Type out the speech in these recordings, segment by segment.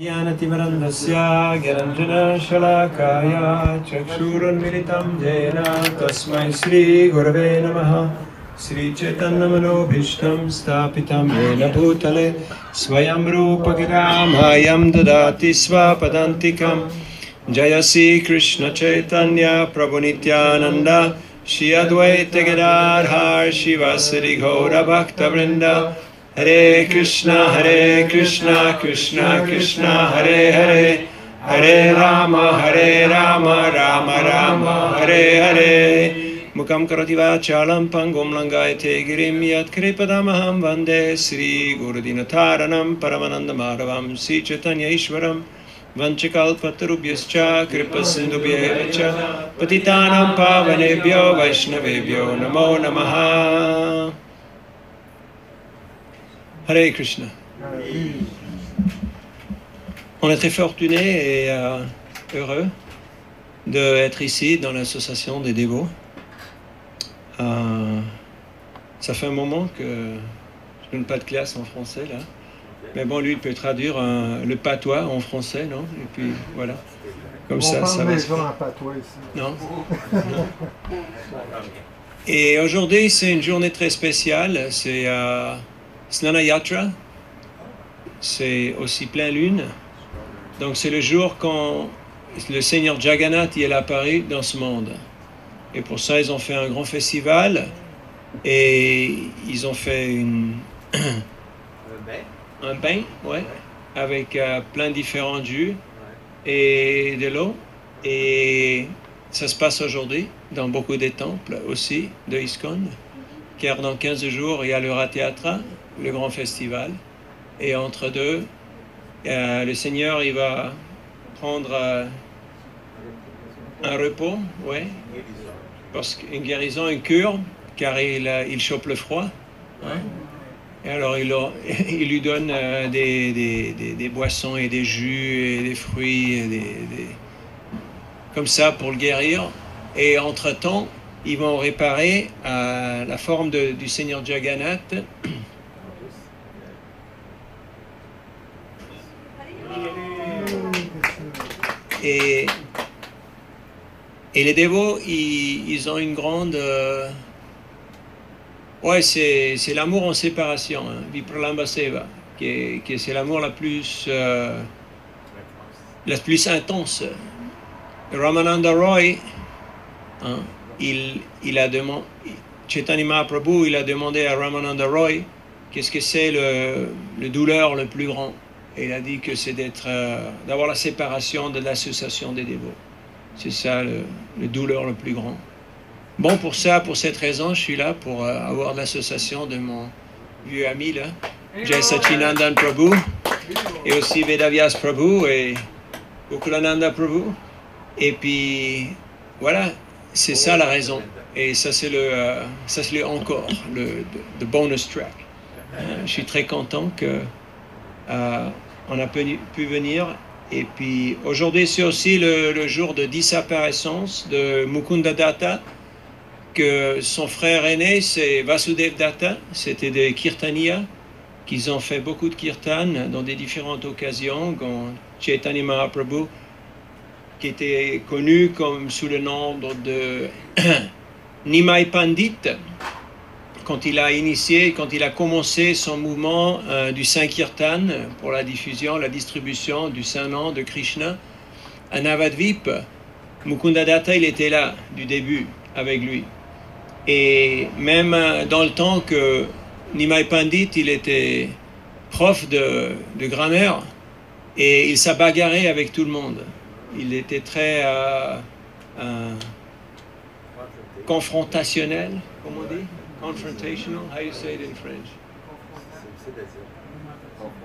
ज्ञानतिमिरन्दस्य ज्ञानञ्जनशलाकाय चक्षुरुन्मिलितं येन तस्मै श्रीगुरवे नमः। श्रीचैतन्यमनोभीष्टं स्थापितं येन भूतले स्वयं रूपगिरामायं ददाति स्वपदान्तिकं। जय श्रीकृष्णचैतन्य प्रभुनित्यानन्द श्री अद्वैत गदाधर शिवासरि गौरभक्तवृन्द। हरे कृष्णा कृष्णा कृष्णा हरे हरे, हरे राम राम राम हरे हरे। मुखं करोति वाचालं पङ्गुं लङ्घयते गिरिं यत्कृपदमहं वन्दे श्रीगुरुदीनतारणं परमानन्दमाधवं श्रीचैतन्य ईश्वरं। वंशकल्पतरुभ्यश्च कृपासिन्धुभ्यः च पतितानां पावनेभ्यो वैष्णवेभ्यो नमो नमः। Hare Krishna. On est très fortuné et heureux d'être ici dans l'association des dévots. Ça fait un moment que je donne pas de classe en français là. Mais bon, lui, il peut traduire le patois en français, non? Et puis, voilà. Comme ça, ça va. Un patois ici. Non? Et aujourd'hui, c'est une journée très spéciale. C'est Snana Yatra. C'est aussi plein lune. Donc, c'est le jour quand le Seigneur Jagannath est apparu dans ce monde. Et pour ça, ils ont fait un grand festival. Et ils ont fait un bain, ouais, avec plein de différents jus et de l'eau. Et ça se passe aujourd'hui dans beaucoup de temples aussi de ISKCON, car dans 15 jours, il y a le Ratha-yatra, le grand festival. Et entre deux, le Seigneur, il va prendre un repos, ouais, parce qu'une guérison, une cure, car il chope le froid. Hein? Et alors, il lui donne des boissons et des jus et des fruits, comme ça pour le guérir. Et entre-temps, ils vont réparer la forme du Seigneur Jagannath. Et les dévots, ils ont une grande... ouais, c'est l'amour en séparation, hein, Vipralamba Seva, qui c'est l'amour la plus intense. Ramananda Roy, hein, il a demandé, Chaitanya Mahaprabhu, il a demandé à Ramananda Roy qu'est-ce que c'est le douleur le plus grand. Et il a dit que c'est d'avoir la séparation de l'association des dévots. C'est ça le douleur le plus grand. Bon, pour cette raison, je suis là pour avoir l'association de mon vieux ami là, Jai Sachinandan Prabhu, et aussi Vedavyas Prabhu et Gokulananda Prabhu. Et puis, voilà, c'est ça la raison. Et ça, c'est le encore, le bonus track. Je suis très content que on a pu venir. Et puis, aujourd'hui, c'est aussi le jour de disparition de Mukunda Datta, que son frère aîné, c'est Vasudev Datta. C'était des Kirtaniya, qu'ils ont fait beaucoup de kirtan dans des différentes occasions, comme Chaitanya Mahaprabhu, qui était connu comme sous le nom de Nimai Pandit, quand il a commencé son mouvement du Sankirtan pour la diffusion, la distribution du Saint-Nom de Krishna à Navadvip. Mukunda Datta, il était là du début avec lui. Et même dans le temps que Nimai Pandit, il était prof de grammaire et il s'est bagarré avec tout le monde. Il était très confrontationnel, comme on dit. Confrontational, how you say it in French?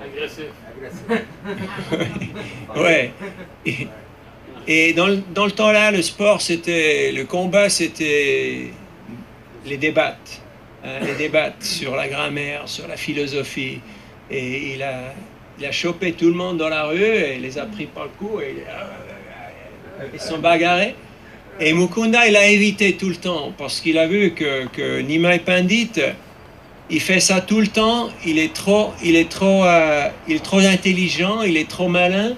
Agressif. Ouais. Et dans le temps là, le combat, c'était les débats sur la grammaire, sur la philosophie. Et il a chopé tout le monde dans la rue et les a pris par le cou et ils sont bagarrés. Et Mukunda, il a évité tout le temps parce qu'il a vu que Nimai Pandit, il fait ça tout le temps, il est trop intelligent, il est trop malin,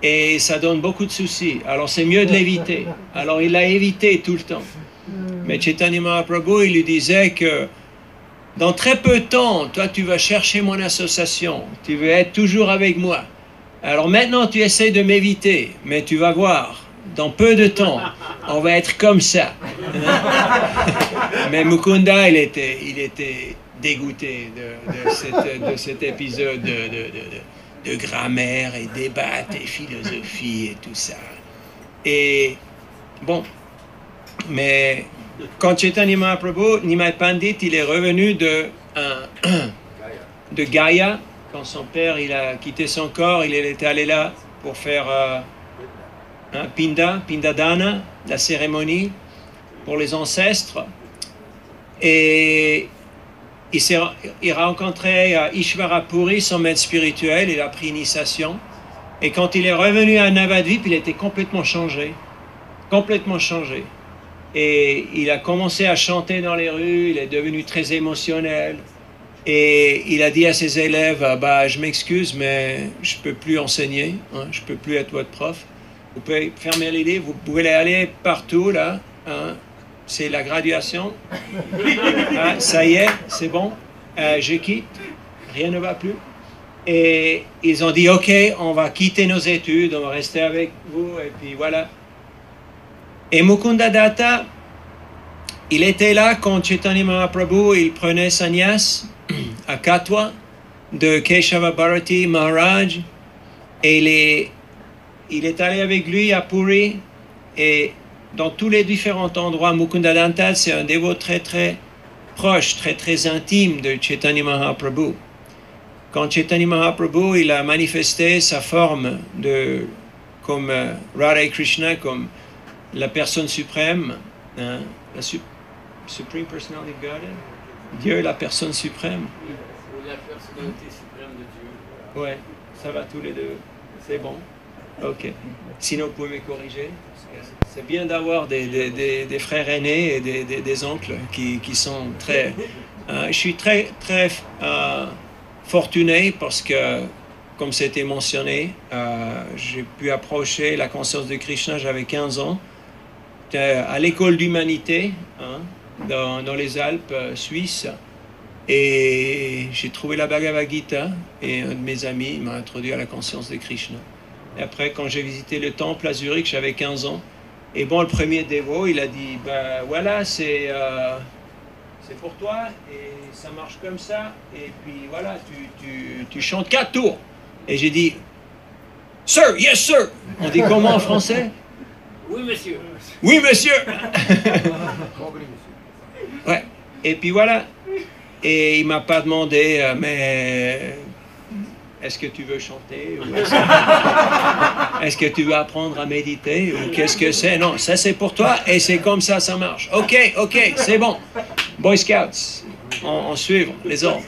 et ça donne beaucoup de soucis. Alors c'est mieux de l'éviter. Alors il l'a évité tout le temps. Mais Chaitanya Mahaprabhu, il lui disait que dans très peu de temps, toi tu vas chercher mon association, tu veux être toujours avec moi. Alors maintenant tu essaies de m'éviter, mais tu vas voir, dans peu de temps, on va être comme ça. Mais Mukunda, il était dégoûté de cet épisode de grammaire et débat et philosophie et tout ça. Et bon, mais quand Chaitanya Mahaprabhu, Nimai Pandit, il est revenu de Gaya, quand son père il a quitté son corps, il était allé là pour faire un Pindadana, la cérémonie pour les ancêtres. Et il a rencontré Ishvara Puri, son maître spirituel, il a pris initiation. Et quand il est revenu à Navadvip, il était complètement changé. Complètement changé. Et il a commencé à chanter dans les rues, il est devenu très émotionnel. Et il a dit à ses élèves, bah, je m'excuse, mais je ne peux plus enseigner, hein, je ne peux plus être votre prof. Vous pouvez fermer les livres, vous pouvez aller partout, là. Hein. C'est la graduation. Ah, ça y est, c'est bon. Je quitte. Rien ne va plus. Et ils ont dit, OK, on va quitter nos études, on va rester avec vous. Et puis voilà. Et Mukunda Datta, il était là quand Chaitanya Mahaprabhu, il prenait sannyas à Katwa de Keshava Bharati Maharaj. Et il est allé avec lui à Puri. Et dans tous les différents endroits, Mukunda Datta, c'est un dévot très très proche, très très intime de Chaitanya Mahaprabhu. Quand Chaitanya Mahaprabhu, il a manifesté sa forme comme Radha Krishna, comme la personne suprême, hein, la Supreme Personality of Godhead, Dieu, la personne suprême. La personnalité suprême de Dieu. Ouais, ça va tous les deux, c'est bon. Ok. Sinon, vous pouvez me corriger. C'est bien d'avoir des frères aînés et des oncles qui sont très... je suis très, très fortuné parce que, comme c'était mentionné, j'ai pu approcher la conscience de Krishna, j'avais 15 ans, à l'école d'humanité, hein, dans les Alpes suisses. Et j'ai trouvé la Bhagavad Gita et un de mes amis m'a introduit à la conscience de Krishna. Et après, quand j'ai visité le temple à Zurich, j'avais 15 ans. Et bon, le premier dévot, il a dit, ben voilà, c'est pour toi, et ça marche comme ça, et puis voilà, tu chantes 4 tours. Et j'ai dit, Sir, yes sir. On dit comment en français? Oui, monsieur. Oui, monsieur. Ouais. Et puis voilà. Et il m'a pas demandé, mais est-ce que tu veux chanter ou est-ce que tu veux apprendre à méditer ou qu'est-ce que c'est? Non, ça c'est pour toi et c'est comme ça, ça marche. Ok, c'est bon. Boy Scouts, on suit les ordres.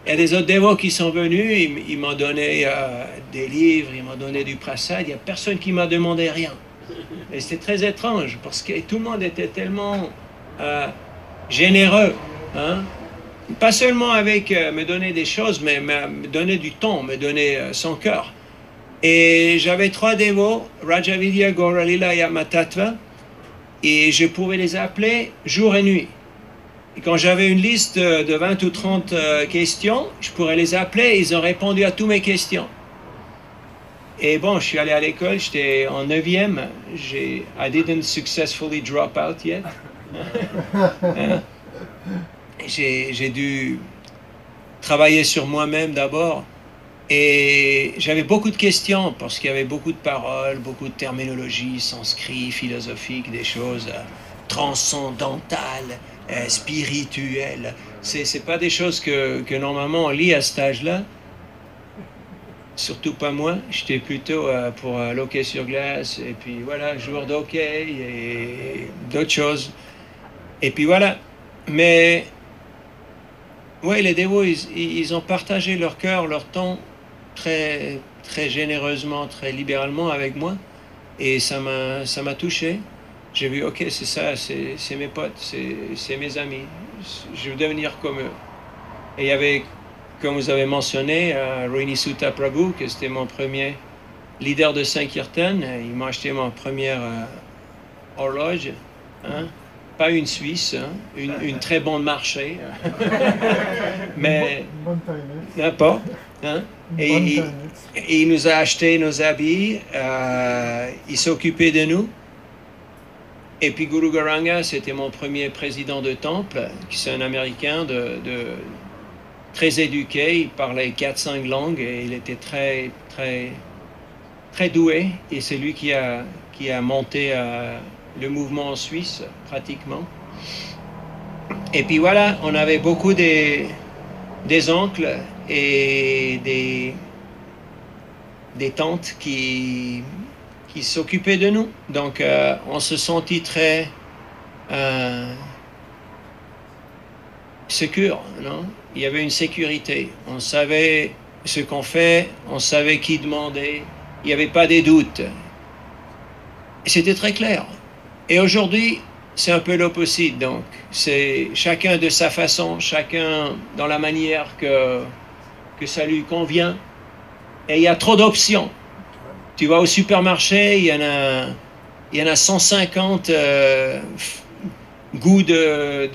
Il y a des autres dévots qui sont venus, ils m'ont donné des livres, ils m'ont donné du prasad, il n'y a personne qui m'a demandé rien. Et c'était très étrange parce que tout le monde était tellement généreux, hein? Pas seulement avec me donner des choses, mais me donner du temps, me donner son cœur. Et j'avais 3 dévots, Rajavidya, Gauralila et Amatattva, et je pouvais les appeler jour et nuit. Et quand j'avais une liste de 20 ou 30 questions, je pourrais les appeler et ils ont répondu à toutes mes questions. Et bon, je suis allé à l'école, j'étais en 9e, I didn't successfully drop out yet. J'ai dû travailler sur moi-même d'abord et j'avais beaucoup de questions parce qu'il y avait beaucoup de paroles, beaucoup de terminologie, sanskrit, philosophique, des choses transcendantales, spirituelles. C'est pas des choses que normalement on lit à cet âge-là. Surtout pas moi, j'étais plutôt pour l'hockey sur glace et puis voilà, joueur d'hockey et d'autres choses. Et puis voilà, mais oui, les dévots, ils ont partagé leur cœur, leur temps très, très généreusement, très libéralement avec moi. Et ça m'a touché. J'ai vu, ok, c'est ça, c'est mes potes, c'est mes amis. Je veux devenir comme eux. Et il y avait, comme vous avez mentionné, Rini Sutta Prabhu, que c'était mon premier leader de Sankirtan. Il m'a acheté ma première horloge, hein? Pas une Suisse, hein? une très bonne marché, mais n'importe. Hein? Et il nous a acheté nos habits, il s'occupait de nous. Et puis Guru Garanga, c'était mon premier président de temple, qui c'est un Américain très éduqué, il parlait 4-5 langues et il était très doué. Et c'est lui qui a monté le mouvement en Suisse, pratiquement. Et puis voilà, on avait beaucoup des oncles et des tantes qui s'occupaient de nous. Donc, on se sentit très secure, non? Il y avait une sécurité. On savait ce qu'on fait, on savait qui demander. Il n'y avait pas des doutes. C'était très clair. Et aujourd'hui, c'est un peu l'opposite. Donc, c'est chacun de sa façon, chacun dans la manière que ça lui convient. Et il y a trop d'options. Tu vas au supermarché, il y en a 150 goûts de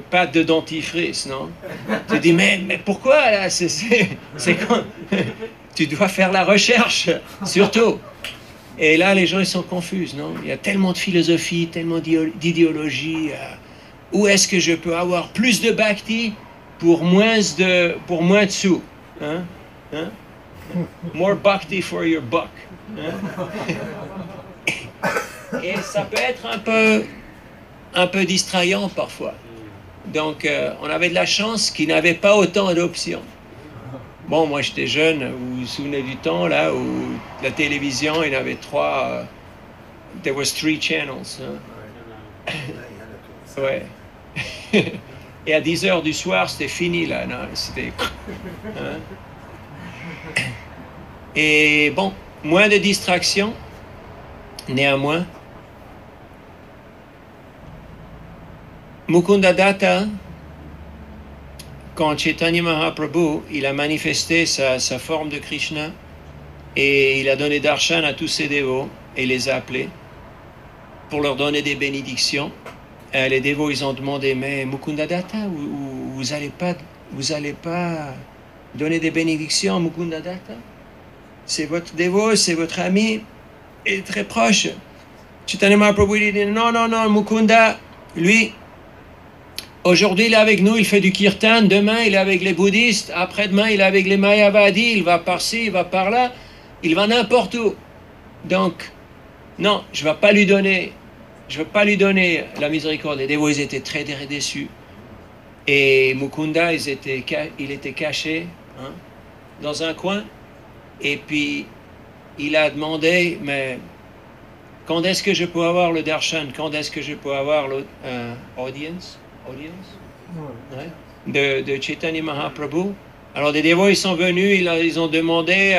pâte de dentifrice, non? Tu dis, mais pourquoi là? C'est quand... Tu dois faire la recherche, surtout. Et là, les gens, ils sont confus, non? Il y a tellement de philosophie, tellement d'idéologie. Où est-ce que je peux avoir plus de bhakti pour moins de sous? Hein? Hein? More bhakti for your buck. Hein? Et ça peut être un peu distrayant parfois. Donc, on avait de la chance qu'il n'avait pas autant d'options. Bon, moi j'étais jeune, vous vous souvenez du temps là où la télévision, il y avait 3, there was 3 channels. Hein? Ouais. Et à 10h du soir, c'était fini là, non, c'était... Hein? Et bon, moins de distractions, néanmoins. Mukunda Datta, quand Chaitanya Mahaprabhu, il a manifesté sa forme de Krishna et il a donné darshan à tous ses dévots et les a appelés pour leur donner des bénédictions. Les dévots, ils ont demandé, mais Mukunda Datta, vous allez pas donner des bénédictions à Mukunda Datta? C'est votre dévot, c'est votre ami, il est très proche. Chaitanya Mahaprabhu, il dit, non, Mukunda, lui, aujourd'hui, il est avec nous, il fait du kirtan. Demain, il est avec les bouddhistes. Après-demain, il est avec les mayavadis. Il va par-ci, il va par-là. Il va n'importe où. Donc, non, je ne vais pas lui donner la miséricorde. Les dévots, ils étaient très déçus. Et Mukunda, il était caché, hein, dans un coin. Et puis, il a demandé, mais quand est-ce que je peux avoir le darshan? Quand est-ce que je peux avoir l'audience? Ouais. De Chaitanya Mahaprabhu. Alors des dévots, ils sont venus, ils ont demandé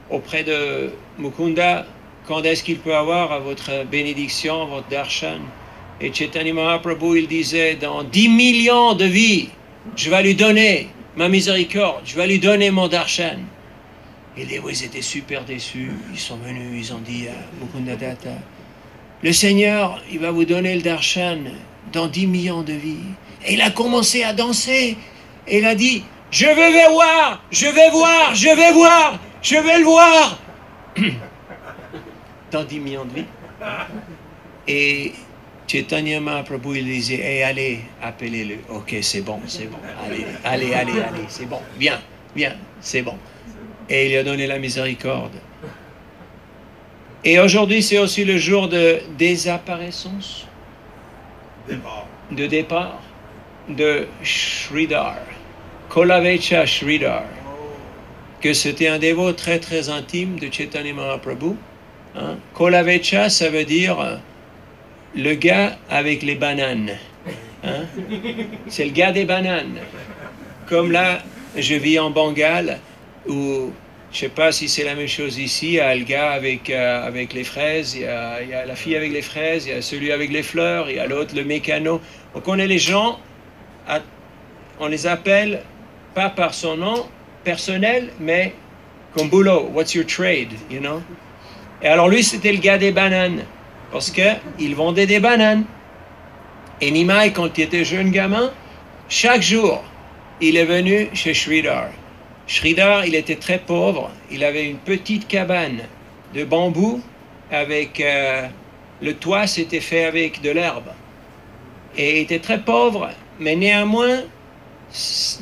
auprès de Mukunda quand est-ce qu'il peut avoir votre bénédiction, votre darshan. Et Chaitanya Mahaprabhu, il disait, dans 10 millions de vies, je vais lui donner ma miséricorde, je vais lui donner mon darshan. Et les dévots, ils étaient super déçus, ils sont venus, ils ont dit à Mukunda Datta, le Seigneur, il va vous donner le darshan dans 10 millions de vies. Et il a commencé à danser. Et il a dit, je vais le voir, je vais le voir. Dans 10 millions de vies. Et Chaitanya Mahaprabhu, il disait, hey, allez, appelez-le. Ok, c'est bon. Allez, c'est bon. Viens, c'est bon. Et il lui a donné la miséricorde. Et aujourd'hui, c'est aussi le jour de désapparaissance. De départ de Sridhar, Kolavecha Sridhar, que c'était un dévot très très intime de Chaitanya Mahaprabhu. Hein? Kolavecha, ça veut dire le gars avec les bananes. Hein? C'est le gars des bananes. Comme là, je vis en Bengale, où je ne sais pas si c'est la même chose ici, il y a le gars avec les fraises, il y a la fille avec les fraises, il y a celui avec les fleurs, il y a l'autre, le mécano. On connaît les gens on les appelle pas par son nom personnel, mais comme boulot. What's your trade, you know? Et alors lui, c'était le gars des bananes, parce qu'il vendait des bananes. Et Nimai, quand il était jeune gamin, chaque jour, il est venu chez Sridhar. Sridhar, il était très pauvre. Il avait une petite cabane de bambou avec... le toit, c'était fait avec de l'herbe. Et il était très pauvre, mais néanmoins,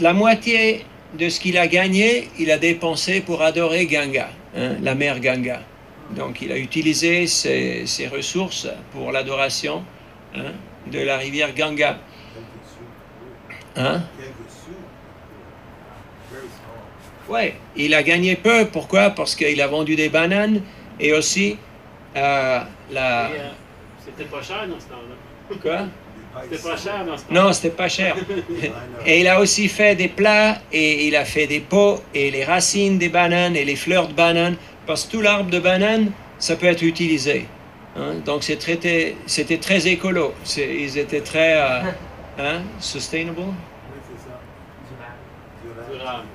la moitié de ce qu'il a gagné, il a dépensé pour adorer Ganga, hein, la mère Ganga. Donc il a utilisé ses ressources pour l'adoration, hein, de la rivière Ganga. Hein? Ouais, il a gagné peu. Pourquoi? Parce qu'il a vendu des bananes et aussi c'était pas cher dans ce temps-là. Quoi? C'était pas cher dans ce temps-là. Non, c'était pas cher. Et il a aussi fait des plats et il a fait des pots et les racines des bananes et les fleurs de bananes, parce que tout l'arbre de banane, ça peut être utilisé. Hein? Donc c'était très écolo. Ils étaient très hein? Sustainable. Oui, c'est ça. Durable.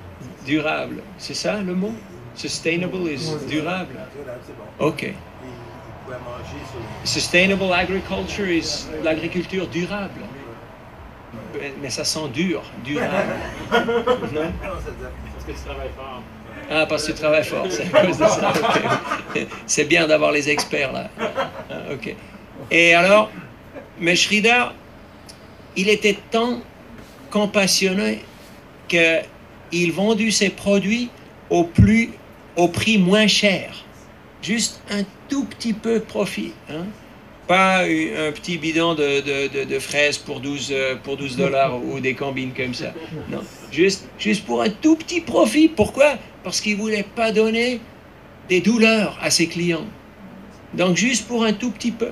Durable. C'est ça le mot? Sustainable is durable. Durable, c'est bon. OK. Il pouvait manger sur les... Sustainable agriculture is l'agriculture durable. Mais ça sent dur, durable. Non? Non, ça dit- Parce que tu travailles fort. Ah, parce que tu travailles fort, c'est à cause de ça. Okay. C'est bien d'avoir les experts là. Ah, OK. Et alors, mais Sridhar, il était tant compassionné qu'il vendait ses produits au prix moins cher. Juste un tout petit peu de profit. Hein? Pas un petit bidon de fraises pour 12 dollars ou des combines comme ça. Non, juste pour un tout petit profit. Pourquoi? Parce qu'il ne voulait pas donner des douleurs à ses clients. Donc juste pour un tout petit peu.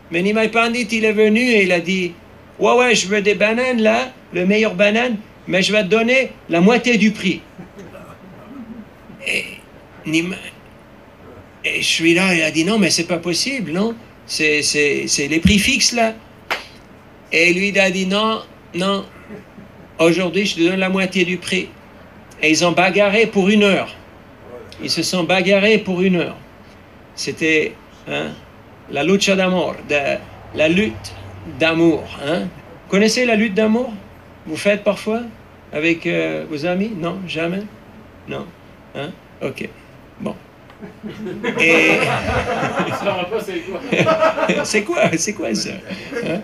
Mais Nimai Pandit, il est venu et il a dit, ouais, je veux des bananes là, le meilleur banane, mais je vais te donner la moitié du prix. Et je suis là, il a dit, non, mais c'est pas possible, non? C'est les prix fixes, là. Et lui, il a dit, non, aujourd'hui, je te donne la moitié du prix. Et ils ont bagarré pour 1 heure. Ils se sont bagarrés pour 1 heure. C'était la lucha d'amor, la lutte d'amour. Hein? Vous connaissez la lutte d'amour? Vous faites parfois avec vos amis? Non, jamais? Non. Hein? OK. Bon. Et Tu ne sauras pas c'est quoi. c'est quoi ça? Hein?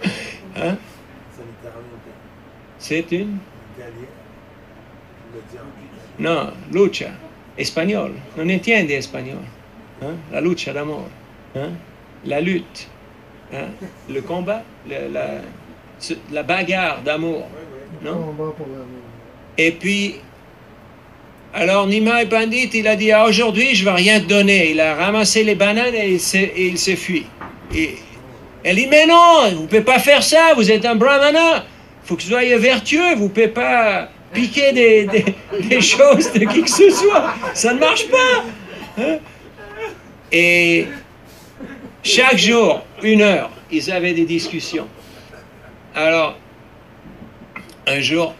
Hein? Ça littéralement C'est une? italien. Il l'a dit en italien. No, lucha. Espagnol. Non entiende espagnol. Hein? La lucha d'amour. Hein? La lutte. Hein? Le combat. La bagarre d'amour. Non? Et puis, alors Nimai Pandit, il a dit, aujourd'hui, je ne vais rien te donner. Il a ramassé les bananes et il s'est fui. Et elle dit, mais non, vous ne pouvez pas faire ça, vous êtes un brahmana. Il faut que vous soyez vertueux, vous ne pouvez pas piquer des choses de qui que ce soit. Ça ne marche pas. Hein? Et chaque jour, 1 heure, ils avaient des discussions. Alors, un jour,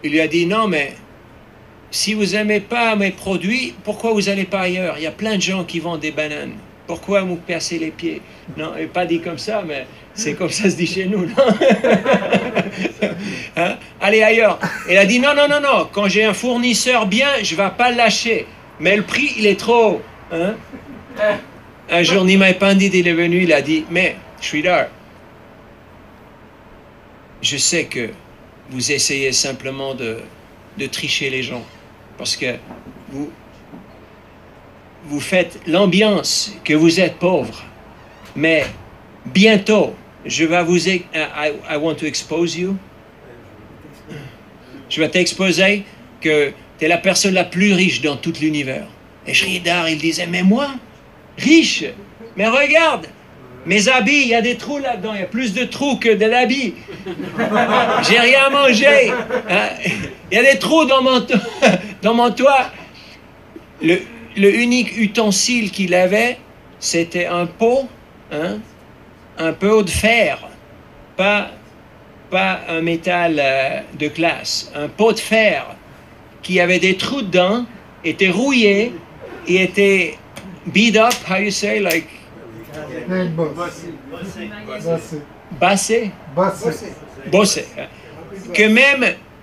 il lui a dit, non, mais si vous n'aimez pas mes produits, pourquoi vous n'allez pas ailleurs? Il y a plein de gens qui vendent des bananes. Pourquoi vous cassez les pieds? Non, il n'a pas dit comme ça, mais c'est comme ça se dit chez nous, non? Hein? Allez ailleurs. Il a dit, non, quand j'ai un fournisseur bien, je ne vais pas le lâcher. Mais le prix, il est trop haut. Hein? Un jour, Nimai Pandit, il est venu, il a dit, mais, Sridhar, je sais que vous essayez simplement de tricher les gens, parce que vous faites l'ambiance que vous êtes pauvre, mais bientôt, je vais vous... I want to expose you. Je vais t'exposer que tu es la personne la plus riche dans tout l'univers. Et Sridhar, il disait, mais moi, riche, mais regarde, mes habits, il y a des trous là-dedans, il y a plus de trous que de l'habit. J'ai rien à manger. Hein? Il y a des trous dans mon toit. Le unique ustensile qu'il avait, c'était un pot, hein? Un pot de fer, pas pas un métal de classe, un pot de fer qui avait des trous dedans, était rouillé et était beat up, how you say, like... Bossé. Que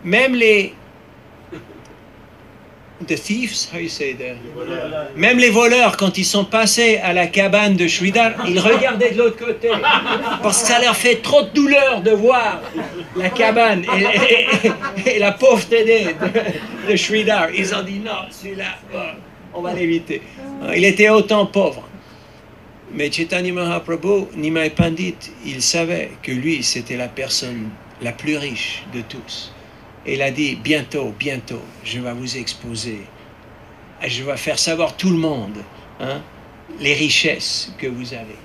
même les... The thieves, how you say that? Même les voleurs, quand ils sont passés à la cabane de Sridhar, ils regardaient de l'autre côté. Parce que ça leur fait trop de douleur de voir la cabane et la pauvreté de Sridhar. Ils ont dit non, celui-là, on va l'éviter. Il était autant pauvre. Mais Chaitanya Mahaprabhu, Nimai Pandit, il savait que lui, c'était la personne la plus riche de tous. Et il a dit, bientôt, je vais vous exposer. Je vais faire savoir tout le monde les richesses que vous avez.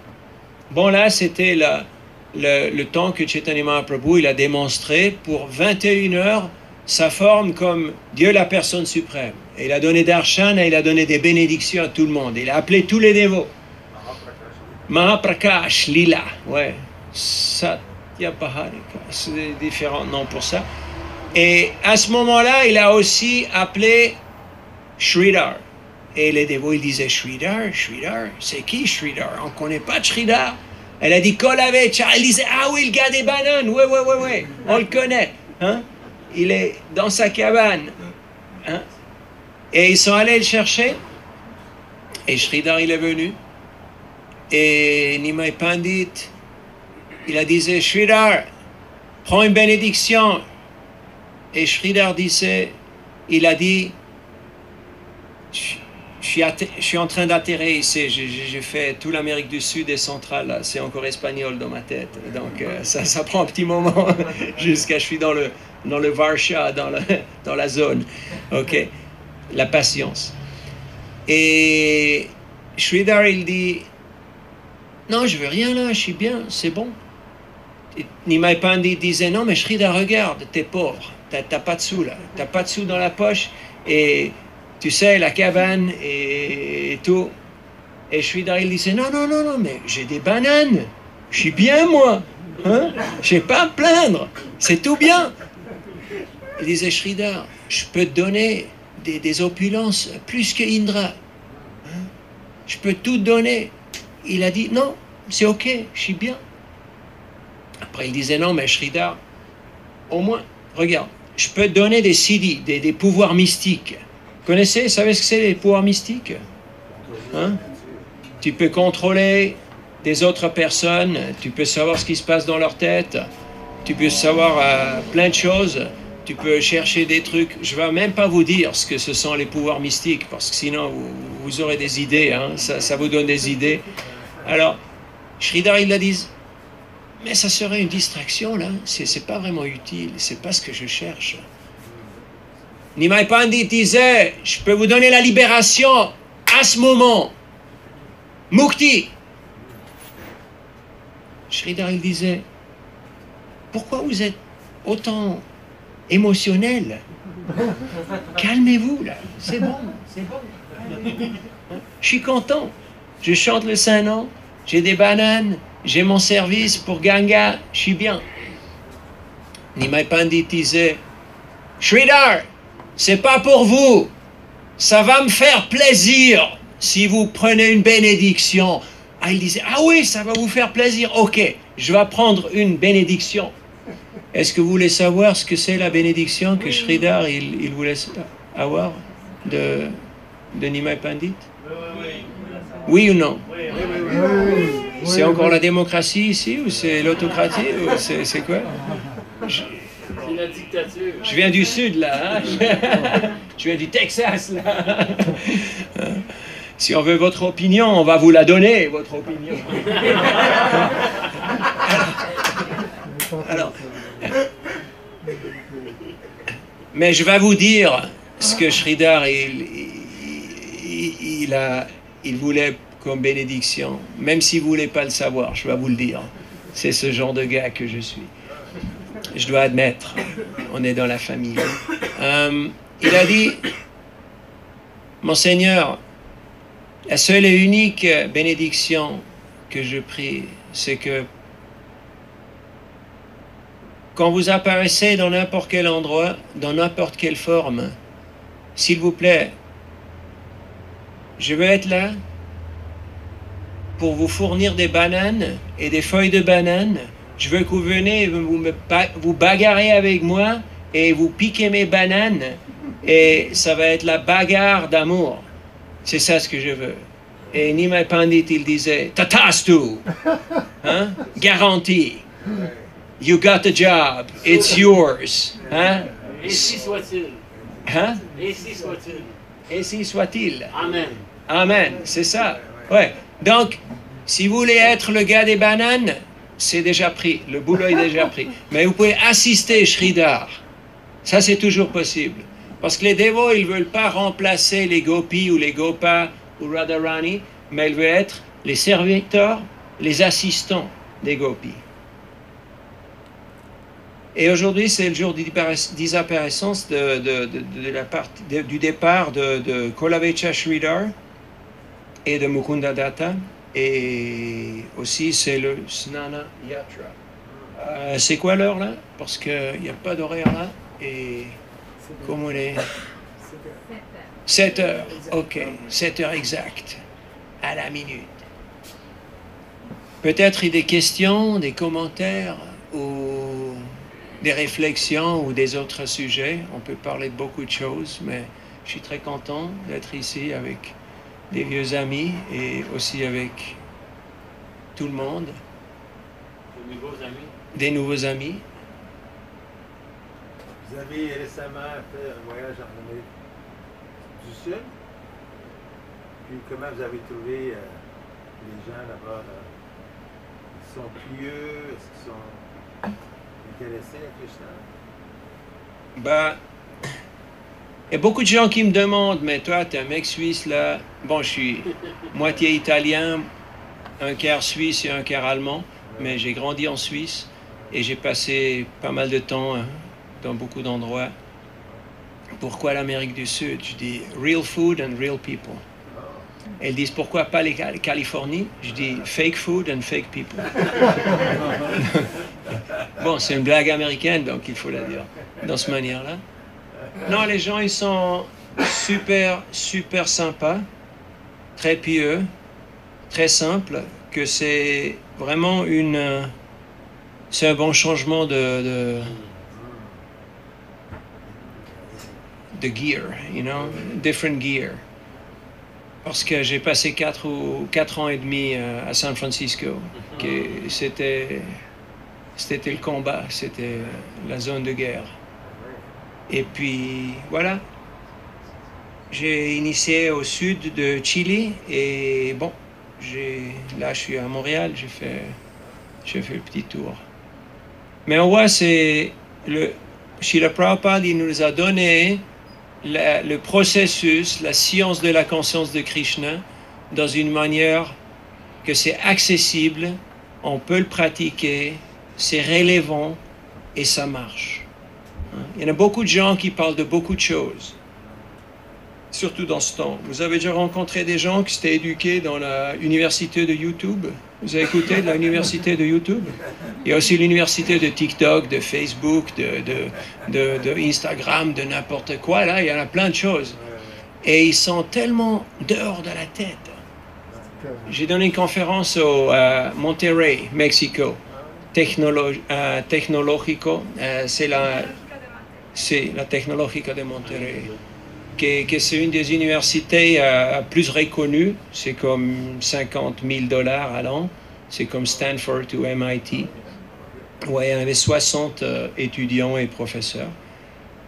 Bon, là, c'était le temps que Chaitanya Mahaprabhu, il a démontré pour 21 heures sa forme comme Dieu la personne suprême. Et il a donné darshana, il a donné des bénédictions à tout le monde. Il a appelé tous les dévots. Mahaprakash, Lila, ouais. Satyapaharika, c'est différents noms pour ça. Et à ce moment-là, il a aussi appelé Sridhar. Et les dévots, ils disaient, Sridhar, c'est qui Sridhar? On ne connaît pas de Sridhar. Elle a dit, Kolavecha. Elle disait, ah oui, le gars des bananes, ouais, on le connaît. Hein? Il est dans sa cabane. Hein? Et ils sont allés le chercher. Et Sridhar, il est venu. Et Nimai Pandit, il a dit, Sridhar, prends une bénédiction. Et Sridhar disait, il a dit, je suis en train d'atterrir ici, j'ai fait toute l'Amérique du Sud et centrale, c'est encore espagnol dans ma tête, donc ça prend un petit moment jusqu'à je suis dans le Varsha, dans la zone, ok, la patience. Et Sridhar, il dit, non, je veux rien là, je suis bien, c'est bon. Et Nimai Pandit disait, non mais Sridhar, regarde, t'es pauvre. T'as pas de sous là, t'as pas de sous dans la poche et tu sais la cabane et tout. Et Sridhar il disait non, mais j'ai des bananes, je suis bien moi, hein? J'ai pas à me plaindre, c'est tout bien. Il disait Sridhar, je peux te donner des opulences plus que Indra, hein? Je peux tout te donner. Il a dit non, c'est ok, je suis bien. Après il disait non mais Sridhar, au moins regarde. Je peux te donner des siddhis, des pouvoirs mystiques. Vous savez ce que c'est les pouvoirs mystiques? Hein? Tu peux contrôler des autres personnes, tu peux savoir ce qui se passe dans leur tête, tu peux savoir plein de choses, tu peux chercher des trucs. Je ne vais même pas vous dire ce que ce sont les pouvoirs mystiques, parce que sinon vous aurez des idées, hein? Ça vous donne des idées. Alors, Sridhar, il a dit, mais ça serait une distraction, là. C'est pas vraiment utile. C'est pas ce que je cherche. Nimai Pandit disait, je peux vous donner la libération à ce moment. Mukti. Sridhar, il disait, pourquoi vous êtes autant émotionnel? Calmez-vous, là. C'est bon. Je suis content. Je chante le Saint-Nom. J'ai des bananes. J'ai mon service pour Ganga, je suis bien. Nimai Pandit disait, Sridhar, c'est pas pour vous, ça va me faire plaisir si vous prenez une bénédiction. Ah, il disait, ah oui, ça va vous faire plaisir, ok, je vais prendre une bénédiction. Est-ce que vous voulez savoir ce que c'est la bénédiction que Sridhar, il voulait avoir de Nimai Pandit? Oui ou non? C'est encore la démocratie ici ou c'est l'autocratie ou c'est quoi? C'est la dictature. Je viens du sud là, hein? Je viens du Texas là. Si on veut votre opinion, on va vous la donner, votre opinion. Alors, mais je vais vous dire ce que Sridhar il voulait comme bénédiction, même si vous ne voulez pas le savoir, je vais vous le dire. C'est ce genre de gars que je suis. Je dois admettre, on est dans la famille. Il a dit, Monseigneur, la seule et unique bénédiction que je prie, c'est que quand vous apparaissez dans n'importe quel endroit, dans n'importe quelle forme, s'il vous plaît, je vais être là pour vous fournir des bananes et des feuilles de bananes. Je veux que vous venez, vous bagarrez avec moi et vous piquez mes bananes et ça va être la bagarre d'amour. C'est ça ce que je veux. Et Nimai Pandit, il disait, Tatastu, hein? Garantie. You got the job, it's yours. Hein? Ainsi soit-il. Hein? Ainsi soit-il. Ainsi soit-il. Amen. Amen, c'est ça. Ouais. Donc, si vous voulez être le gars des bananes, c'est déjà pris. Le boulot est déjà pris. Mais vous pouvez assister Sridhar. Ça, c'est toujours possible. Parce que les dévots, ils ne veulent pas remplacer les gopis ou les gopas ou Radharani, mais ils veulent être les serviteurs, les assistants des gopis. Et aujourd'hui, c'est le jour de disparition du départ de Kolavecha Sridhar et de Mukunda Datta. Et aussi, c'est le Snana Yatra. C'est quoi l'heure là? Parce qu'il n'y a pas d'horaire là. Et comme on est 7 heures. Ok, 7 heures exactes. À la minute. Peut-être des questions, des commentaires ou des réflexions ou des autres sujets. On peut parler de beaucoup de choses, mais je suis très content d'être ici avec des vieux amis et aussi avec tout le monde. De nouveaux amis. Des nouveaux amis. Vous avez récemment fait un voyage en Amérique du Sud. Puis comment vous avez trouvé les gens là-bas? Ils sont pieux? Est-ce qu'ils sont intéressés à Krishna? Ben, il y a beaucoup de gens qui me demandent, mais toi, tu es un mec suisse là. Bon, je suis moitié italien, un quart suisse et un quart allemand, mais j'ai grandi en Suisse et j'ai passé pas mal de temps dans beaucoup d'endroits. Pourquoi l'Amérique du Sud? Je dis real food and real people. Elles disent pourquoi pas les Californie? Je dis fake food and fake people. Bon, c'est une blague américaine, donc il faut la dire dans cette manière-là. Non, les gens, ils sont super, super sympas, très pieux, très simples, que c'est vraiment c'est un bon changement de gear, you know, different gear. Parce que j'ai passé 4 ans et demi à San Francisco, c'était le combat, c'était la zone de guerre. Et puis, voilà, j'ai initié au sud de Chili et bon, là je suis à Montréal, j'ai fait le petit tour. Mais on voit, Srila Prabhupada, il nous a donné le processus, la science de la conscience de Krishna dans une manière que c'est accessible, on peut le pratiquer, c'est relevant et ça marche. Il y en a beaucoup de gens qui parlent de beaucoup de choses, surtout dans ce temps. Vous avez déjà rencontré des gens qui s'étaient éduqués dans l'université de YouTube? Vous avez écouté de l'université de YouTube? Il y a aussi l'université de TikTok, de Facebook, de Instagram, de n'importe quoi. Là, il y en a plein de choses. Et ils sont tellement dehors de la tête. J'ai donné une conférence à Monterrey, Mexico. Tecnológico, c'est la Tecnológica de Monterrey, que c'est une des universités plus reconnues, c'est comme $50,000 à l'an, c'est comme Stanford ou MIT. Ouais, il y en avait 60 étudiants et professeurs.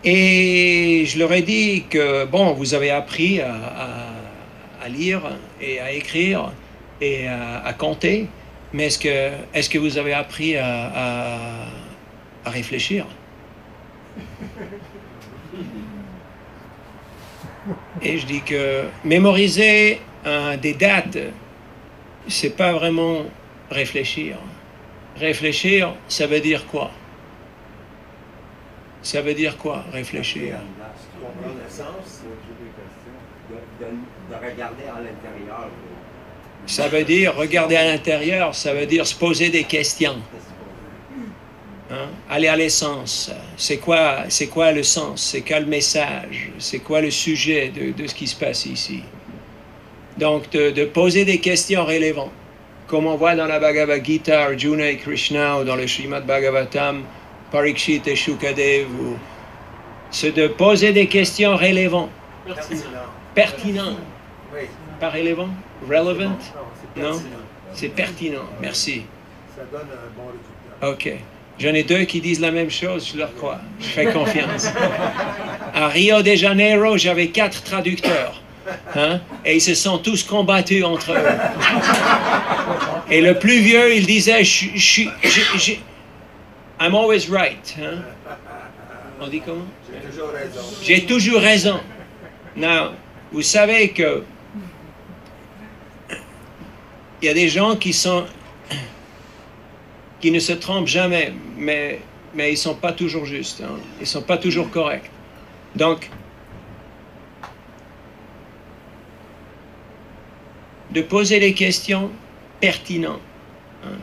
Et je leur ai dit que, bon, vous avez appris à lire et à écrire et à compter, mais est-ce que vous avez appris à réfléchir? Et je dis que mémoriser des dates, c'est pas vraiment réfléchir. Réfléchir, ça veut dire quoi? Ça veut dire quoi, réfléchir? Comprendre le sens. De regarder à l'intérieur. Ça veut dire regarder à l'intérieur, ça veut dire se poser des questions. Hein? Aller à l'essence. C'est quoi le sens? C'est quoi le message? C'est quoi le sujet de ce qui se passe ici? Donc, de poser des questions relèvantes. Comme on voit dans la Bhagavad Gita, Arjuna et Krishna, ou dans le Srimad Bhagavatam, Parikshit et Shukadev, c'est de poser des questions relèvantes. Pertinentes. Oui. Pas relevant? Relevant? Non, c'est Non? pertinent. C'est pertinent. Merci. Ça donne un bon résultat. OK. J'en ai deux qui disent la même chose, je leur crois. Je fais confiance. À Rio de Janeiro, j'avais 4 traducteurs. Hein? Et ils se sont tous combattus entre eux. Et le plus vieux, il disait, I'm always right. Hein? On dit comment? J'ai toujours raison. J'ai toujours raison. Now, vous savez que il y a des gens qui ne se trompent jamais, mais ils ne sont pas toujours justes. Hein? Ils ne sont pas toujours corrects. Donc, de poser des questions pertinentes. Hein?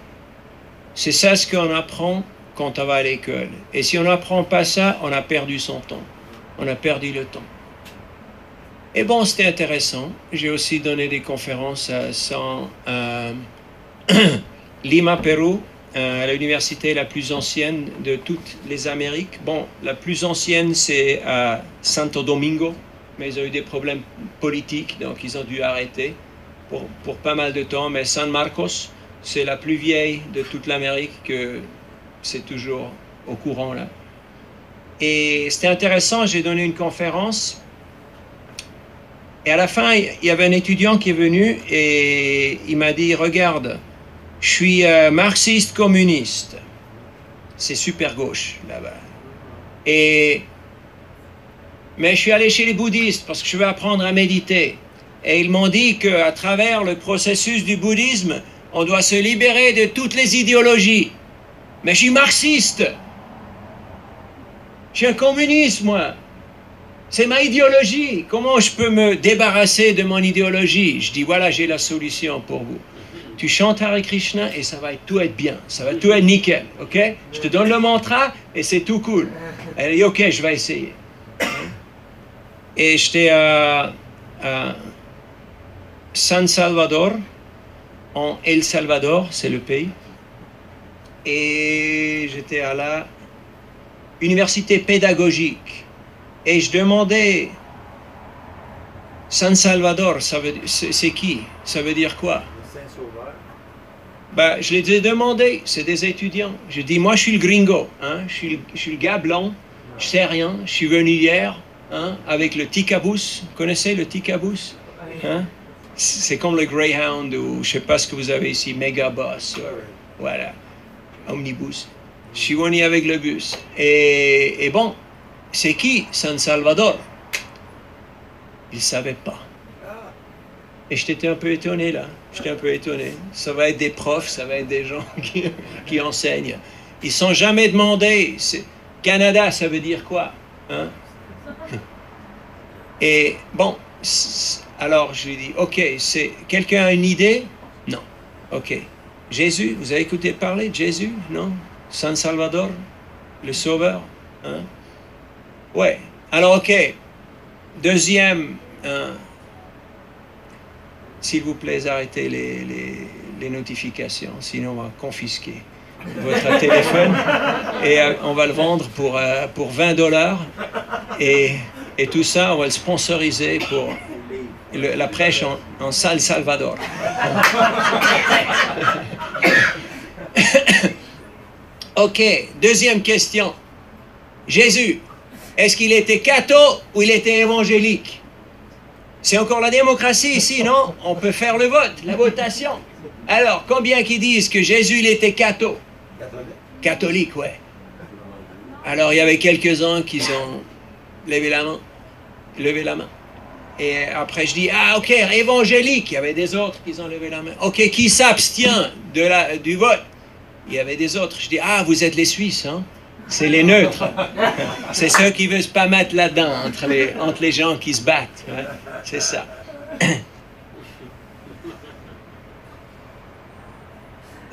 C'est ça ce qu'on apprend quand on va à l'école. Et si on n'apprend pas ça, on a perdu son temps. On a perdu le temps. Et bon, c'était intéressant. J'ai aussi donné des conférences à Lima, Pérou, à l'université la plus ancienne de toutes les Amériques. Bon, la plus ancienne, c'est à Santo Domingo, mais ils ont eu des problèmes politiques, donc ils ont dû arrêter pour pas mal de temps. Mais San Marcos, c'est la plus vieille de toute l'Amérique, que c'est toujours au courant là. Et c'était intéressant, j'ai donné une conférence. Et à la fin, il y avait un étudiant qui est venu et il m'a dit, regarde, je suis marxiste communiste. C'est super gauche là-bas. Mais je suis allé chez les bouddhistes parce que je veux apprendre à méditer. Et ils m'ont dit qu'à travers le processus du bouddhisme, on doit se libérer de toutes les idéologies. Mais je suis marxiste. Je suis un communiste, moi. C'est ma idéologie. Comment je peux me débarrasser de mon idéologie? Je dis, voilà, j'ai la solution pour vous. Tu chantes Hare Krishna et ça va tout être bien. Ça va tout être nickel, ok? Je te donne le mantra et c'est tout cool. Elle dit, ok, je vais essayer. Et j'étais à San Salvador, en El Salvador, c'est le pays. Et j'étais à la université pédagogique. Et je demandais, San Salvador, c'est qui? Ça veut dire quoi? Le Saint-Sauveur. Ben, je les ai demandé, c'est des étudiants. Je dis, moi je suis le gringo, hein? je suis le gars blanc, je sais rien, je suis venu hier hein? Avec le Ticabus. Vous connaissez le Ticabus? Hein? C'est comme le Greyhound ou je sais pas ce que vous avez ici, Megabus, voilà, Omnibus. Je suis venu avec le bus. Et bon, c'est qui San Salvador? Ils ne savaient pas. Et j'étais un peu étonné là. J'étais un peu étonné. Ça va être des profs, ça va être des gens qui enseignent. Ils ne sont jamais demandé. Canada, ça veut dire quoi? Hein? Et bon, alors je lui ai dit, ok, quelqu'un a une idée? Non. Ok. Jésus, vous avez écouté parler de Jésus? Non? San Salvador? Le Sauveur? Hein? Ouais. Alors, ok. Deuxième, s'il vous plaît, arrêtez les notifications, sinon on va confisquer votre téléphone et on va le vendre pour $20 et tout ça, on va le sponsoriser pour la prêche en San Salvador. Ok, deuxième question. Jésus, est-ce qu'il était catho ou il était évangélique? C'est encore la démocratie ici, non? On peut faire le vote, la votation. Alors, combien qui disent que Jésus, il était catho? Catholique, ouais. Alors, il y avait quelques-uns qui ont levé la main. Et après, je dis, ah, ok, évangélique. Il y avait des autres qui ont levé la main. Ok, qui s'abstient du vote? Il y avait des autres. Je dis, ah, vous êtes les Suisses, hein? C'est les neutres. C'est ceux qui ne veulent pas mettre là-dedans, entre les gens qui se battent. Ouais? C'est ça.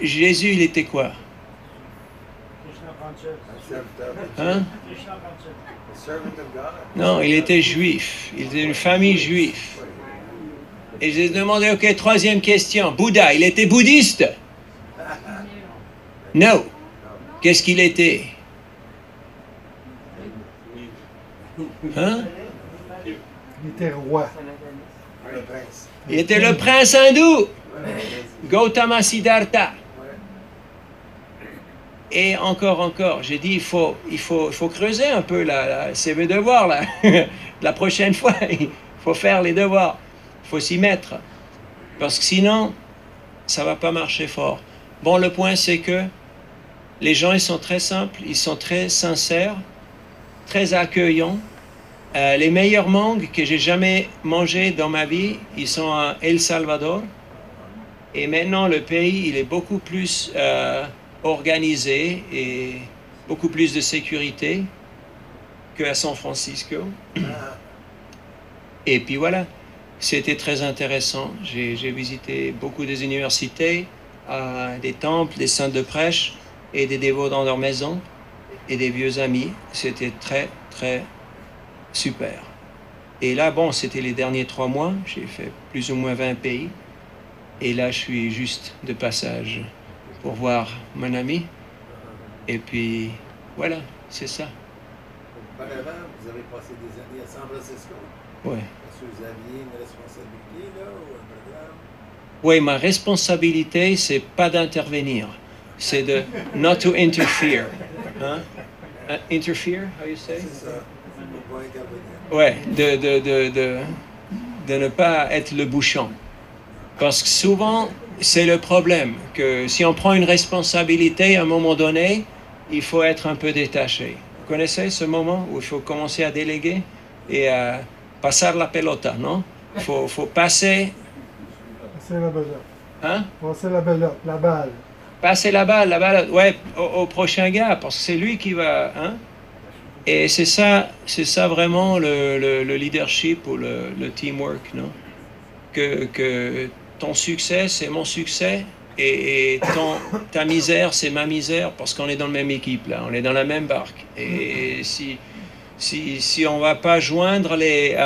Jésus, il était quoi? Hein? Non, il était juif. Il était d'une famille juive. Et j'ai demandé, ok, troisième question. Bouddha, il était bouddhiste? Non. Qu'est-ce qu'il était? Hein? Il était roi. Il était le prince hindou. Gautama Siddhartha. Et encore, j'ai dit, il faut creuser un peu c'est mes devoirs, là. La prochaine fois, il faut faire les devoirs. Il faut s'y mettre. Parce que sinon, ça ne va pas marcher fort. Bon, le point, c'est que les gens, ils sont très simples, ils sont très sincères, très accueillants. Les meilleurs mangues que j'ai jamais mangés dans ma vie, ils sont à El Salvador. Et maintenant, le pays, il est beaucoup plus organisé et beaucoup plus de sécurité qu'à San Francisco. Et puis voilà, c'était très intéressant. J'ai visité beaucoup des universités, des temples, des centres de prêche et des dévots dans leur maison et des vieux amis. C'était très, très super. Et là, bon, c'était les derniers 3 mois. J'ai fait plus ou moins 20 pays. Et là, je suis juste de passage pour voir mon ami. Et puis, voilà, c'est ça. Auparavant, vous avez passé des années à San Francisco. Oui. Est-ce que vous aviez une responsabilité, là, ou un programme? Oui, ma responsabilité, c'est pas d'intervenir. C'est de not to interfere. Hein? Interfere, how you say? C'est ça. Il ne faut pas intervenir. Ouais, de ne pas être le bouchon. Parce que souvent, c'est le problème, que si on prend une responsabilité à un moment donné, il faut être un peu détaché. Vous connaissez ce moment où il faut commencer à déléguer et à passer la pelota, non? Il faut passer... Passer la balle. Hein? Passer la balle. Passer la balle, ouais, au prochain gars, parce que c'est lui qui va... Hein? Et c'est ça vraiment le leadership ou le teamwork, non? Que ton succès, c'est mon succès, et ta misère, c'est ma misère, parce qu'on est dans la même équipe, là, on est dans la même barque. Et si on ne va pas joindre les...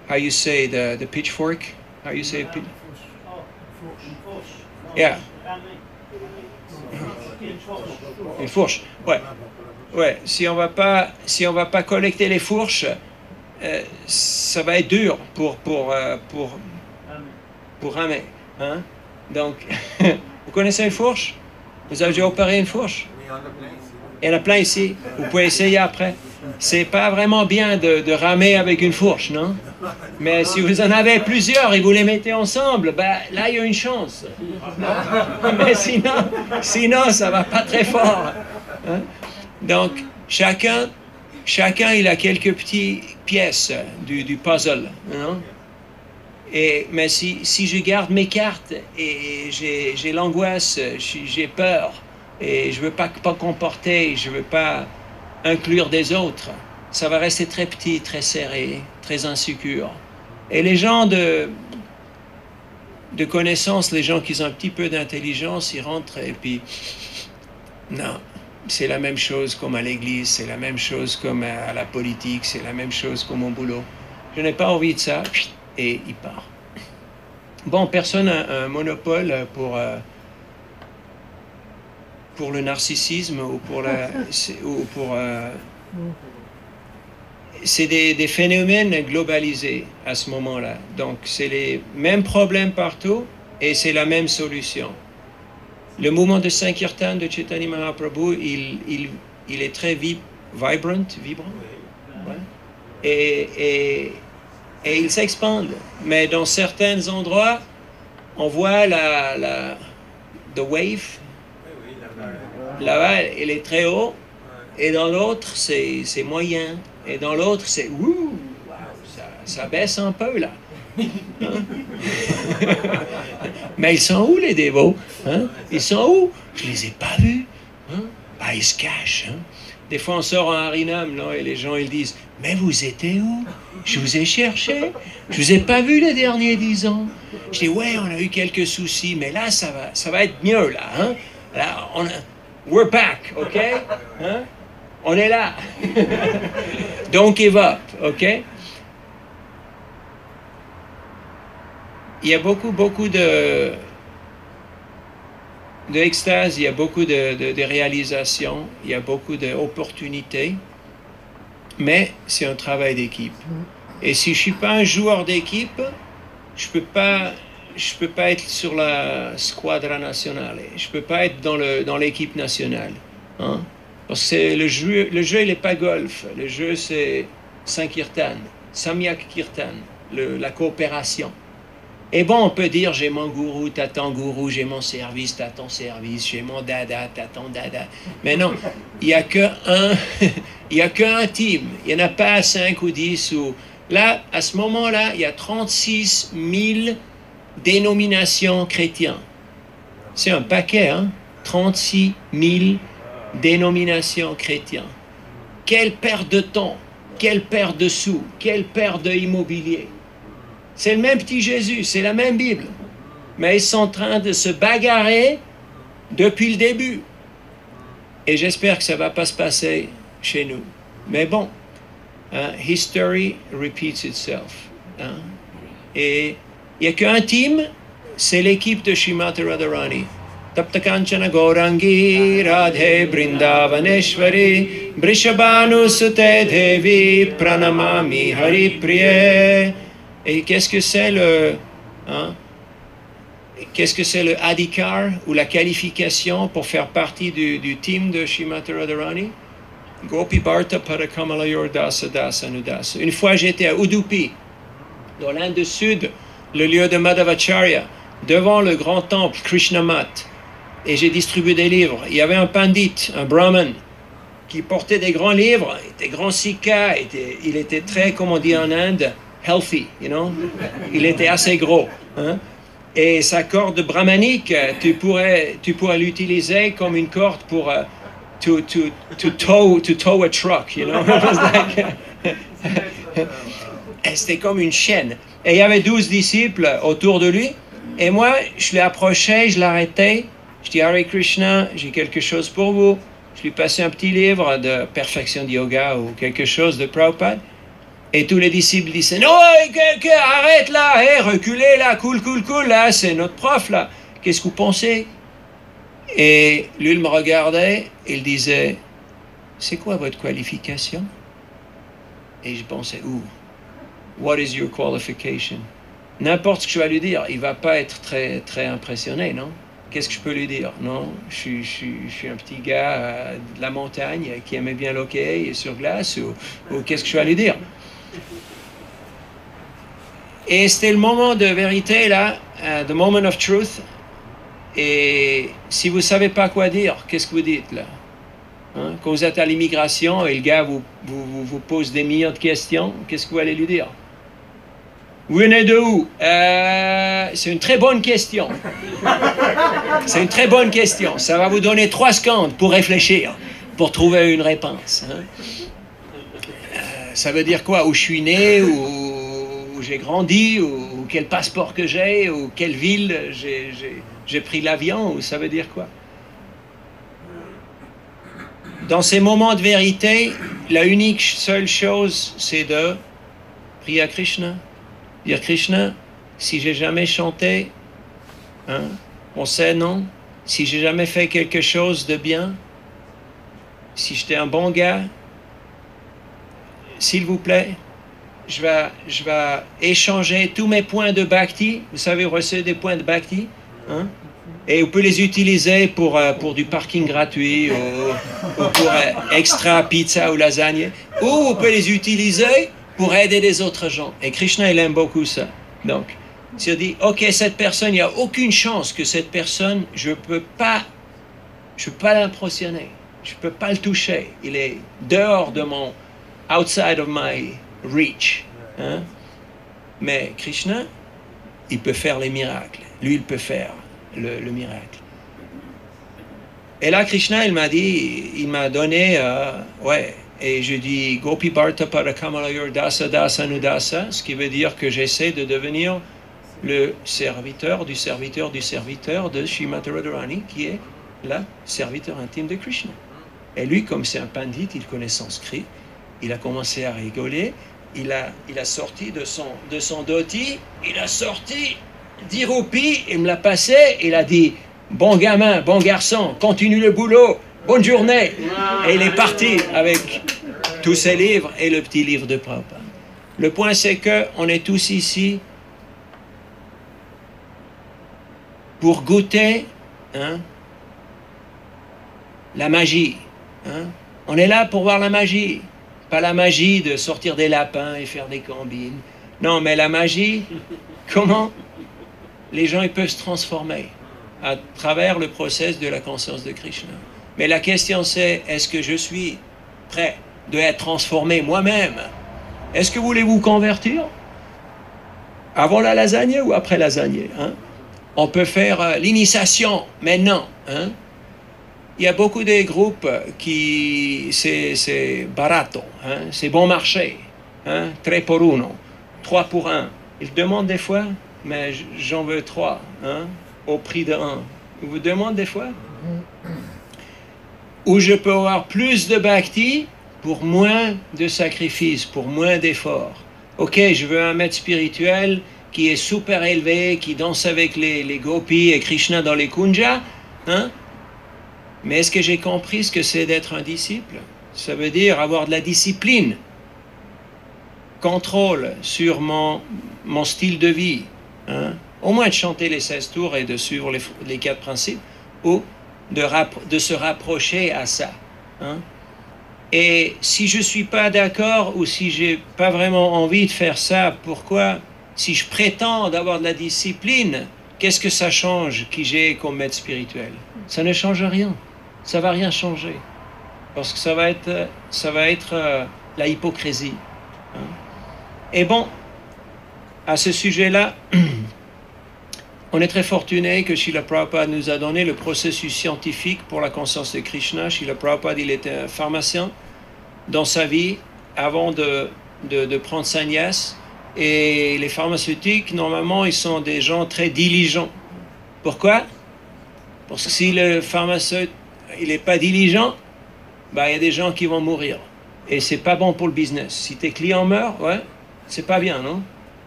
how you say the pitchfork? How you say it? Yeah. Une fourche, ouais. Ouais, si on va pas collecter les fourches, ça va être dur pour ramer. Hein? Donc, vous connaissez une fourche? Vous avez déjà opéré une fourche? Il y en a plein ici. Vous pouvez essayer après. C'est pas vraiment bien de ramer avec une fourche, non? Mais si vous en avez plusieurs et vous les mettez ensemble, ben, là, il y a une chance. Mais sinon, ça va pas très fort. Hein? Donc, chacun, il a quelques petites pièces du puzzle. Non? Mais si je garde mes cartes et j'ai l'angoisse, j'ai peur, et je ne veux pas comporter, je ne veux pas inclure des autres, ça va rester très petit, très serré, très insécure. Et les gens de connaissance, les gens qui ont un petit peu d'intelligence, ils rentrent et puis... Non, c'est la même chose comme à l'église, c'est la même chose comme à la politique, c'est la même chose comme au boulot. Je n'ai pas envie de ça, et il part. Bon, personne n'a un monopole pour le narcissisme ou c'est des phénomènes globalisés à ce moment-là. Donc, c'est les mêmes problèmes partout et c'est la même solution. Le mouvement de Sankirtan de Chaitanya Mahaprabhu, il est très vibrant. Ouais. Et il s'expande. Mais dans certains endroits, on voit the wave. Là-bas, elle est très haut. Et dans l'autre, c'est moyen. Et dans l'autre, c'est ça baisse un peu là. Hein? Mais ils sont où les dévots? Hein? Ils sont où? Je les ai pas vus. Hein? Bah, ils se cachent. Hein? Des fois, on sort en Harinam, là, et les gens ils disent: mais vous étiez où? Je vous ai cherché. Je vous ai pas vu les derniers 10 ans. Je dis: ouais, on a eu quelques soucis, mais là, ça va être mieux là. Hein? Là, We're back, ok? Hein? On est là. Don't give up, ok? Il y a beaucoup d'extase, il y a beaucoup de réalisations, il y a beaucoup d'opportunités, mais c'est un travail d'équipe. Et si je ne suis pas un joueur d'équipe, je peux pas être sur la squadra nationale, je ne peux pas être dans l'équipe nationale. Hein? Parce que le jeu il n'est pas golf, le jeu c'est Sankirtan, Samyak Kirtan, la coopération. Et bon, on peut dire, j'ai mon gourou, t'as ton gourou, j'ai mon service, t'as ton service, j'ai mon dada, t'as ton dada. Mais non, il n'y a qu'un team, il n'y en a pas 5 ou 10. Là, à ce moment-là, il y a 36 000 dénominations chrétiennes. C'est un paquet, hein? 36 000 dénominations chrétiennes. Quelle perte de temps, quelle perte de sous, quelle perte d'immobilier. C'est le même petit Jésus, c'est la même Bible. Mais ils sont en train de se bagarrer depuis le début. Et j'espère que ça ne va pas se passer chez nous. Mais bon, history repeats itself. Hein? Et il n'y a qu'un team, c'est l'équipe de Srimati Radharani. Tapta Kanchana Gaurangi Radhe Brindavaneshwari Brishabhanu Sute Devi Pranamami Hari Priye. Et qu'est-ce que c'est le adhikar ou la qualification pour faire partie du team de Srimati Radharani? Gopi Bharta Parakamalayor Dasa Dasa Nudasa. Une fois j'étais à Udupi, dans l'Inde du Sud, le lieu de Madhavacharya, devant le grand temple Krishnamat, et j'ai distribué des livres. Il y avait un pandit, un brahman, qui portait des grands livres, des grands sikhas, il était très, comme on dit en Inde, healthy, you know? Il était assez gros. Hein? Et sa corde brahmanique, tu pourrais l'utiliser comme une corde pour to tow a truck, you know? C'était comme une chaîne. Et il y avait 12 disciples autour de lui. Et moi, je l'ai approché, je l'ai arrêté. Je dis, Hare Krishna, j'ai quelque chose pour vous. Je lui passais un petit livre de perfection de yoga ou quelque chose de Prabhupada. Et tous les disciples disaient, non, arrête là, hey, reculez là, cool, là, c'est notre prof là. Qu'est-ce que vous pensez? Et lui, il me regardait, il disait, c'est quoi votre qualification? Et je pensais, what is your qualification? N'importe ce que je vais lui dire, il ne va pas être très, très impressionné, non? Qu'est-ce que je peux lui dire? Non, je suis un petit gars de la montagne qui aimait bien l'hockey et sur glace, ou qu'est-ce que je vais lui dire? Et c'était le moment de vérité, là, the moment of truth. Et si vous ne savez pas quoi dire, qu'est-ce que vous dites, là? Hein? Quand vous êtes à l'immigration et le gars vous pose des millions de questions, qu'est-ce que vous allez lui dire? Vous venez de où? C'est une très bonne question. C'est une très bonne question. Ça va vous donner 3 secondes pour réfléchir, pour trouver une réponse. Hein? Ça veut dire quoi? Où je suis né, où j'ai grandi, ou quel passeport que j'ai, ou quelle ville j'ai pris l'avion, ou ça veut dire quoi? Dans ces moments de vérité, la unique seule chose, c'est de prier à Krishna. Dire Krishna, si j'ai jamais chanté, hein, on sait non, si j'ai jamais fait quelque chose de bien, si j'étais un bon gars, s'il vous plaît, je vais échanger tous mes points de bhakti. Vous savez, vous recevez des points de bhakti, hein, et vous pouvez les utiliser pour du parking gratuit, ou pour extra pizza ou lasagne, ou vous pouvez les utiliser pour aider les autres gens. Et Krishna, il aime beaucoup ça. Donc, s'il dit, ok, cette personne, il n'y a aucune chance que cette personne, je ne peux pas l'impressionner, je ne peux pas le toucher, il est dehors de mon, outside of my reach. Hein? Mais Krishna, il peut faire les miracles. Lui, il peut faire le miracle. Et là, Krishna, il m'a donné, et je dis Gopi Bharta Parakamalayor Dasa Dasa Nudasa, ce qui veut dire que j'essaie de devenir le serviteur du serviteur du serviteur de Srimati Radharani, qui est là, serviteur intime de Krishna. Et lui, comme c'est un pandit, il connaît sanskrit, il a commencé à rigoler, il a sorti de son dhoti, il a sorti 10 roupies, il me l'a passé, il a dit « Bon gamin, bon garçon, continue le boulot, bonne journée !» Et il est parti avec tous ses livres et le petit livre de Prabhupada. Le point, c'est qu'on est tous ici pour goûter la magie. On est là pour voir la magie. Pas la magie de sortir des lapins et faire des combines. Non, mais la magie, comment les gens ils peuvent se transformer à travers le processus de la conscience de Krishna. Mais la question c'est, est-ce que je suis prêt de être transformé moi-même? Est-ce que vous voulez vous convertir avant la lasagne ou après la lasagne? On peut faire l'initiation maintenant. Il y a beaucoup de groupes qui, c'est barato, c'est bon marché, 3 pour 1, 3 pour 1. Ils demandent des fois, mais j'en veux 3, au prix de 1. Ils vous demandent des fois où je peux avoir plus de bhakti pour moins de sacrifices, pour moins d'efforts. Ok, je veux un maître spirituel qui est super élevé, qui danse avec les gopis et Krishna dans les kunjas, mais est-ce que j'ai compris ce que c'est d'être un disciple? Ça veut dire avoir de la discipline, contrôle sur mon style de vie, au moins de chanter les 16 tours et de suivre les 4 principes, ou de se rapprocher à ça. Et si je ne suis pas d'accord ou si je n'ai pas vraiment envie de faire ça, pourquoi? Si je prétends d'avoir de la discipline, qu'est-ce que ça change qui j'ai comme maître spirituel? Ça ne change rien. Ça ne va rien changer. Parce que ça va être la hypocrisie. Et bon, à ce sujet-là, on est très fortuné que Srila Prabhupada nous a donné le processus scientifique pour la conscience de Krishna. Srila Prabhupada, il était un pharmacien dans sa vie avant de prendre sannyas. Et les pharmaceutiques, normalement, ils sont des gens très diligents. Pourquoi? Parce que si le pharmaceutique il n'est pas diligent, il y a des gens qui vont mourir. Et c'est pas bon pour le business. Si tes clients meurent, c'est pas bien, non?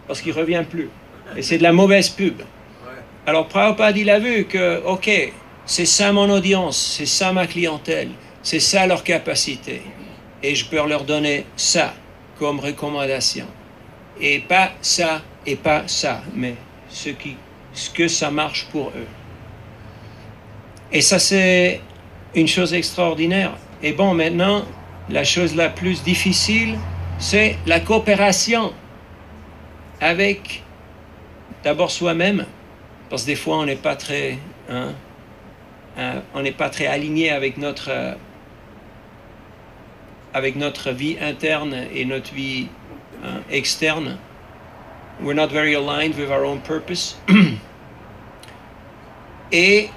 Parce qu'ils ne reviennent plus. Et c'est de la mauvaise pub. Alors Prabhupada, il a vu que, ok, c'est ça mon audience, c'est ça ma clientèle, c'est ça leur capacité. Et je peux leur donner ça comme recommandation. Et pas ça, mais ce que ça marche pour eux. Et ça, c'est une chose extraordinaire. Et bon, maintenant, la chose la plus difficile, c'est la coopération avec, d'abord soi-même, parce que des fois, on n'est pas très, on n'est pas très aligné avec notre vie interne et notre vie externe. We're not very aligned with our own purpose. Et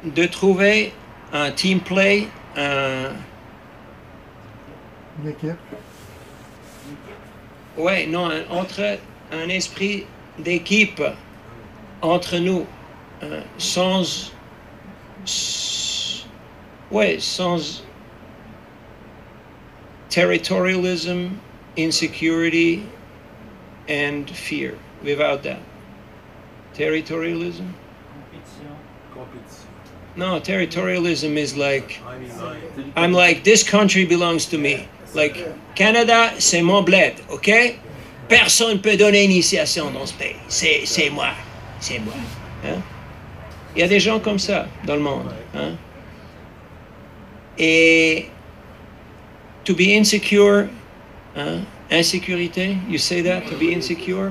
de trouver un team play, Une équipe. Ouais, non, entre un esprit d'équipe entre nous, sans territorialism, insecurity, and fear. Without that. Territorialism? Compétition. No, territorialism is like, I'm like, this country belongs to me. Like, Canada, c'est mon bled, ok? Personne ne peut donner initiation dans ce pays. C'est moi. C'est moi. Il y a des gens comme ça dans le monde. Et to be insecure, insécurité, you say that, to be insecure,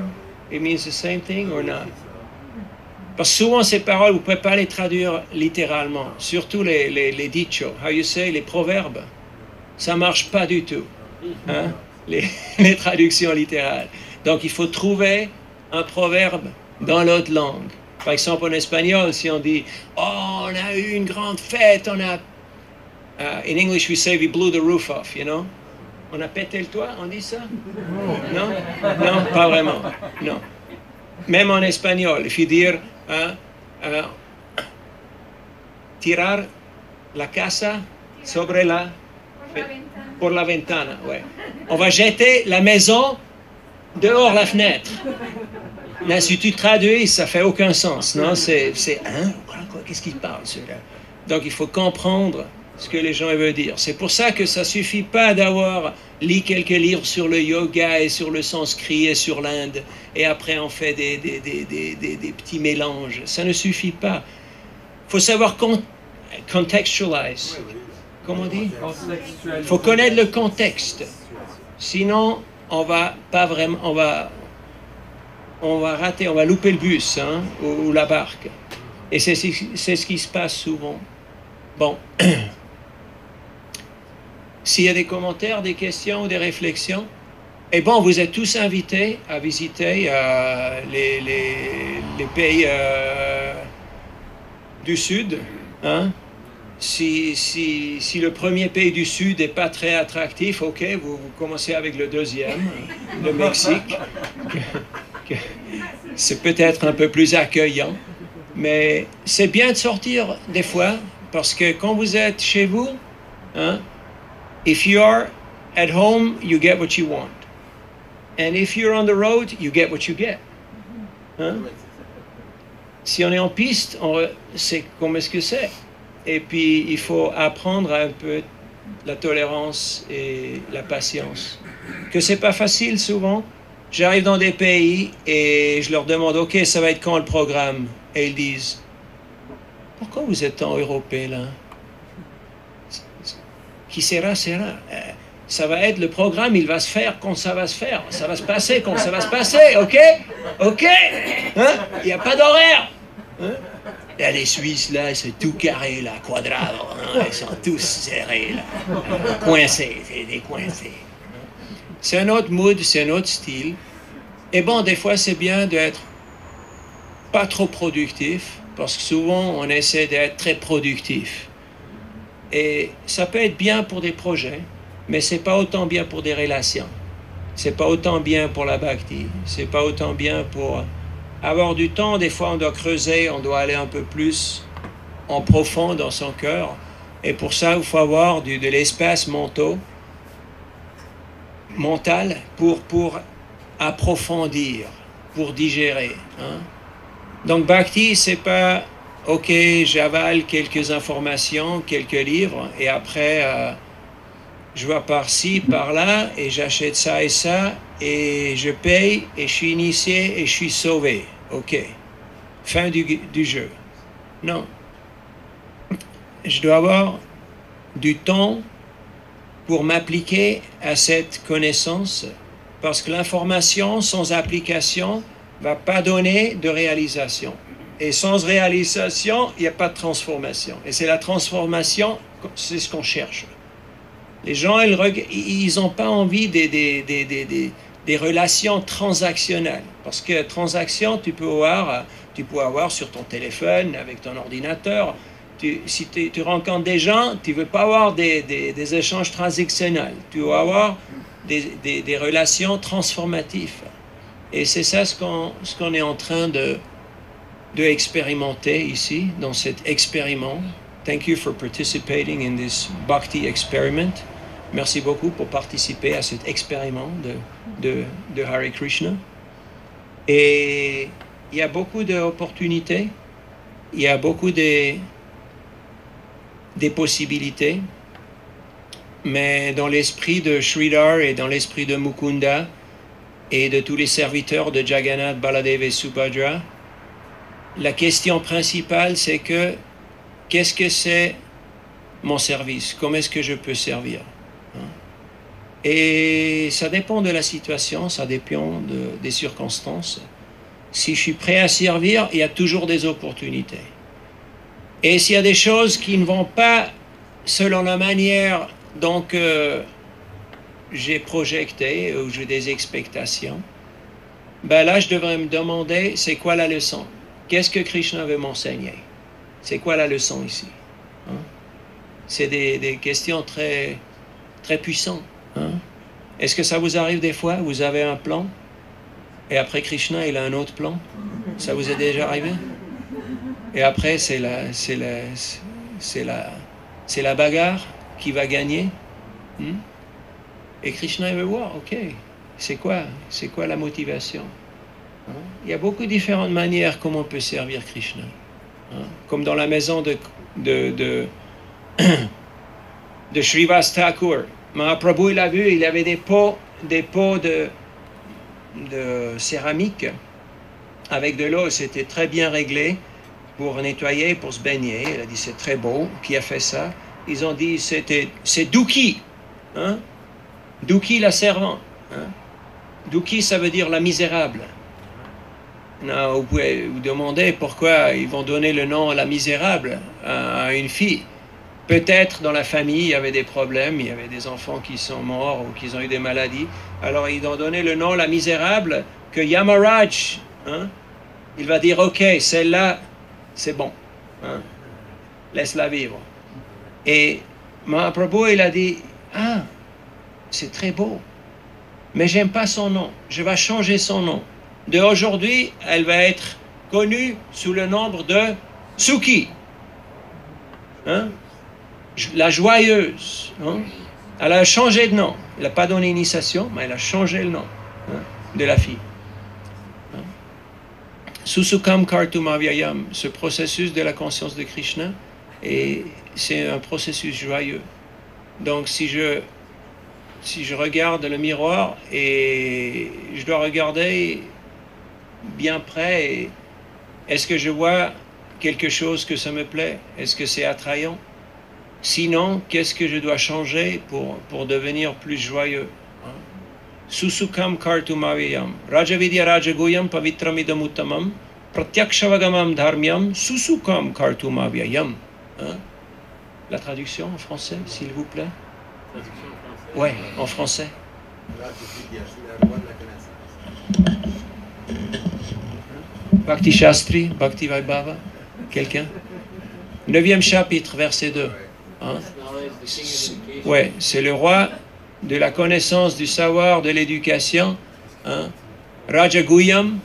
it means the same thing or not? Parce que souvent ces paroles, vous ne pouvez pas les traduire littéralement, surtout les dichos, how you say, les proverbes, ça ne marche pas du tout, les traductions littérales. Donc il faut trouver un proverbe dans l'autre langue. Par exemple en espagnol, si on dit « Oh, on a eu une grande fête, on a... » in English we say « We blew the roof off », you know? On a pété le toit, on dit ça? Non? Non, pas vraiment, non. Même en espagnol, il faut dire tirar la casa sobre la... Pour la ventana, ouais. On va jeter la maison dehors la fenêtre. Là, si tu traduis, ça fait aucun sens, non? C'est hein? Qu'est-ce qu'il parle, celui-là? Donc, il faut comprendre ce que les gens veulent dire. C'est pour ça que ça suffit pas d'avoir lu quelques livres sur le yoga et sur le sanskrit et sur l'Inde, et après on fait des petits mélanges. Ça ne suffit pas. Il faut savoir contextualize. Comment on dit? Il faut connaître le contexte. Sinon, on va pas vraiment, on va rater, on va louper le bus, hein, ou la barque. Et c'est ce qui se passe souvent. Bon. S'il y a des commentaires, des questions ou des réflexions, eh bon, vous êtes tous invités à visiter les pays du Sud, hein? Si le premier pays du Sud n'est pas très attractif, ok, vous commencez avec le deuxième, le Mexique. C'est peut-être un peu plus accueillant, mais c'est bien de sortir des fois, parce que quand vous êtes chez vous, hein, if you are at home, you get what you want. And if you're on the road, you get what you get. Hein? Si on est en piste, c'est comme est-ce que c'est. Et puis, il faut apprendre un peu la tolérance et la patience. Que c'est pas facile souvent. J'arrive dans des pays et je leur demande, OK, ça va être quand le programme? Et ils disent, pourquoi vous êtes en européen là? Qui sera, sera. Ça va être le programme, il va se faire quand ça va se faire. Ça va se passer quand ça va se passer, OK? OK? Hein? Il n'y a pas d'horaire. Hein? Là, les Suisses, là, c'est tout carré, là, quadrado. Hein? Ils sont tous serrés, là. Coincés, c'est des coincés. C'est un autre mood, c'est un autre style. Et bon, des fois, c'est bien d'être pas trop productif, parce que souvent, on essaie d'être très productif. Et ça peut être bien pour des projets, mais c'est pas autant bien pour des relations. C'est pas autant bien pour la bhakti. C'est pas autant bien pour avoir du temps. Des fois, on doit creuser, on doit aller un peu plus en profond dans son cœur. Et pour ça, il faut avoir de l'espace mental pour approfondir, pour digérer. Hein? Donc, bhakti, c'est pas OK, j'avale quelques informations, quelques livres, et après, je vais par-ci, par-là, et j'achète ça et ça, et je paye, et je suis initié, et je suis sauvé. OK. Fin du jeu. Non. Je dois avoir du temps pour m'appliquer à cette connaissance, parce que l'information sans application ne va pas donner de réalisation. Et sans réalisation, il n'y a pas de transformation. Et c'est la transformation, c'est ce qu'on cherche. Les gens, ils n'ont pas envie des relations transactionnelles. Parce que transaction, tu peux avoir sur ton téléphone, avec ton ordinateur. Si tu rencontres des gens, tu ne veux pas avoir des échanges transactionnels. Tu veux avoir des relations transformatives. Et c'est ça ce qu'on est en train de expérimenter ici, dans cet expériment. Thank you for participating in this Bhakti experiment. Merci beaucoup pour participer à cet expériment de Hare Krishna. Et il y a beaucoup d'opportunités, il y a beaucoup des possibilités, mais dans l'esprit de Sridhar et dans l'esprit de Mukunda et de tous les serviteurs de Jagannath, Baladev et Subhadra, la question principale, c'est que qu'est-ce que c'est mon service? Comment est-ce que je peux servir? Et ça dépend de la situation, ça dépend des circonstances. Si je suis prêt à servir, il y a toujours des opportunités. Et s'il y a des choses qui ne vont pas selon la manière dont j'ai projeté ou j'ai des expectations, ben là, je devrais me demander, c'est quoi la leçon? Qu'est-ce que Krishna veut m'enseigner? C'est quoi la leçon ici? Hein? C'est des questions très, très puissantes. Hein? Est-ce que ça vous arrive des fois? Vous avez un plan et après Krishna, il a un autre plan? Ça vous est déjà arrivé? Et après, c'est c'est la bagarre qui va gagner. Et Krishna veut voir, ok, c'est quoi la motivation? Il y a beaucoup de différentes manières comment on peut servir Krishna. Comme dans la maison de Srivas Thakur. Mahaprabhu, il a vu, il avait des pots de céramique avec de l'eau, c'était très bien réglé pour nettoyer, pour se baigner. Il a dit c'est très beau. Qui a fait ça? Ils ont dit c'est Duki. Duki la servante. Duki, ça veut dire la misérable. Non, vous pouvez vous demander pourquoi ils vont donner le nom la misérable à une fille. Peut-être dans la famille, il y avait des problèmes, il y avait des enfants qui sont morts ou qui ont eu des maladies. Alors ils ont donné le nom la misérable que Yamaraj, il va dire ok, celle-là, c'est bon. Laisse-la vivre. Et Mahaprabhu, il a dit, c'est très beau, mais j'aime pas son nom, je vais changer son nom. D'aujourd'hui, elle va être connue sous le nom de Suki. La joyeuse. Elle a changé de nom. Elle n'a pas donné initiation, mais elle a changé le nom de la fille. Susukam Kartumavyayam, ce processus de la conscience de Krishna, et c'est un processus joyeux. Donc si je regarde le miroir et je dois regarder bien près, et est-ce que je vois quelque chose que ça me plaît? Est-ce que c'est attrayant? Sinon, qu'est-ce que je dois changer pour devenir plus joyeux? Susukam Kartumavyayam Rajavidya Rajagoyam Pavitramidam Uttamam Pratyakshavangamam Dharmyam Susukam Kartumavyayam. La traduction en français, s'il vous plaît? Traduction en français? Ouais, en français. Bhakti Shastri, Bhakti Vaibhava, quelqu'un? 9e chapitre, verset 2. Ouais, c'est le roi de la connaissance, du savoir, de l'éducation. Rajaguyam,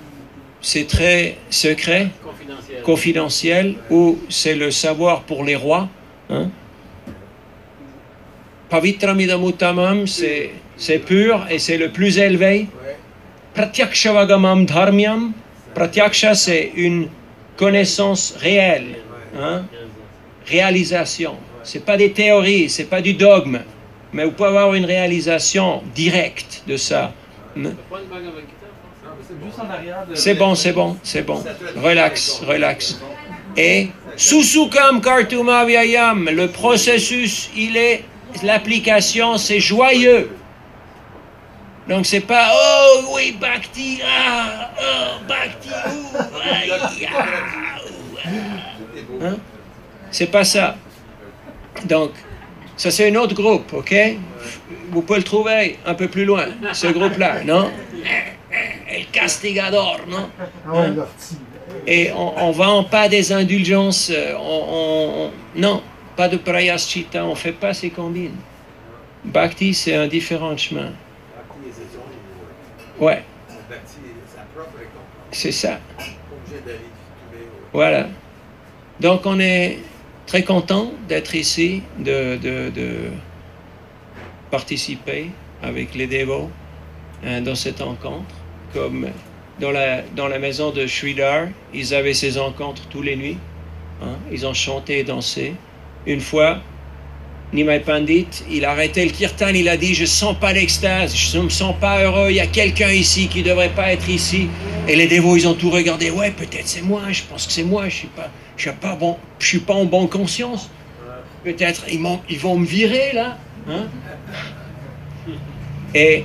c'est très secret, confidentiel, ou c'est le savoir pour les rois. Pavitramidamuttamam, c'est pur et c'est le plus élevé. Pratyakshavangamam dharmyam, pratyaksha, c'est une connaissance réelle, réalisation. C'est pas des théories, c'est pas du dogme, mais vous pouvez avoir une réalisation directe de ça. C'est bon. Relax. Et Susukam Kartumavyayam, le processus, l'application, c'est joyeux. Donc c'est pas oh oui Bhakti, Bhakti, c'est pas ça. Donc ça c'est un autre groupe, ok? Vous pouvez le trouver un peu plus loin, ce groupe-là, non? El Castigador, non? Et on vend pas des indulgences, non, pas de prayaschita, on fait pas ces combines. Bhakti, c'est un différent chemin. Ouais. C'est ça. Voilà. Donc on est très content d'être ici, de participer avec les dévots dans cette rencontre. Comme dans la maison de Sridhar, ils avaient ces rencontres tous les nuits. Ils ont chanté et dansé. Une fois, Nimai Pandit, il a arrêté le kirtan, il a dit « Je ne sens pas l'extase, je ne me sens pas heureux, il y a quelqu'un ici qui ne devrait pas être ici. » Et les dévots, ils ont tout regardé. « Ouais, peut-être c'est moi, je pense que c'est moi, je suis pas en bonne conscience. Peut-être ils vont me virer là. » Et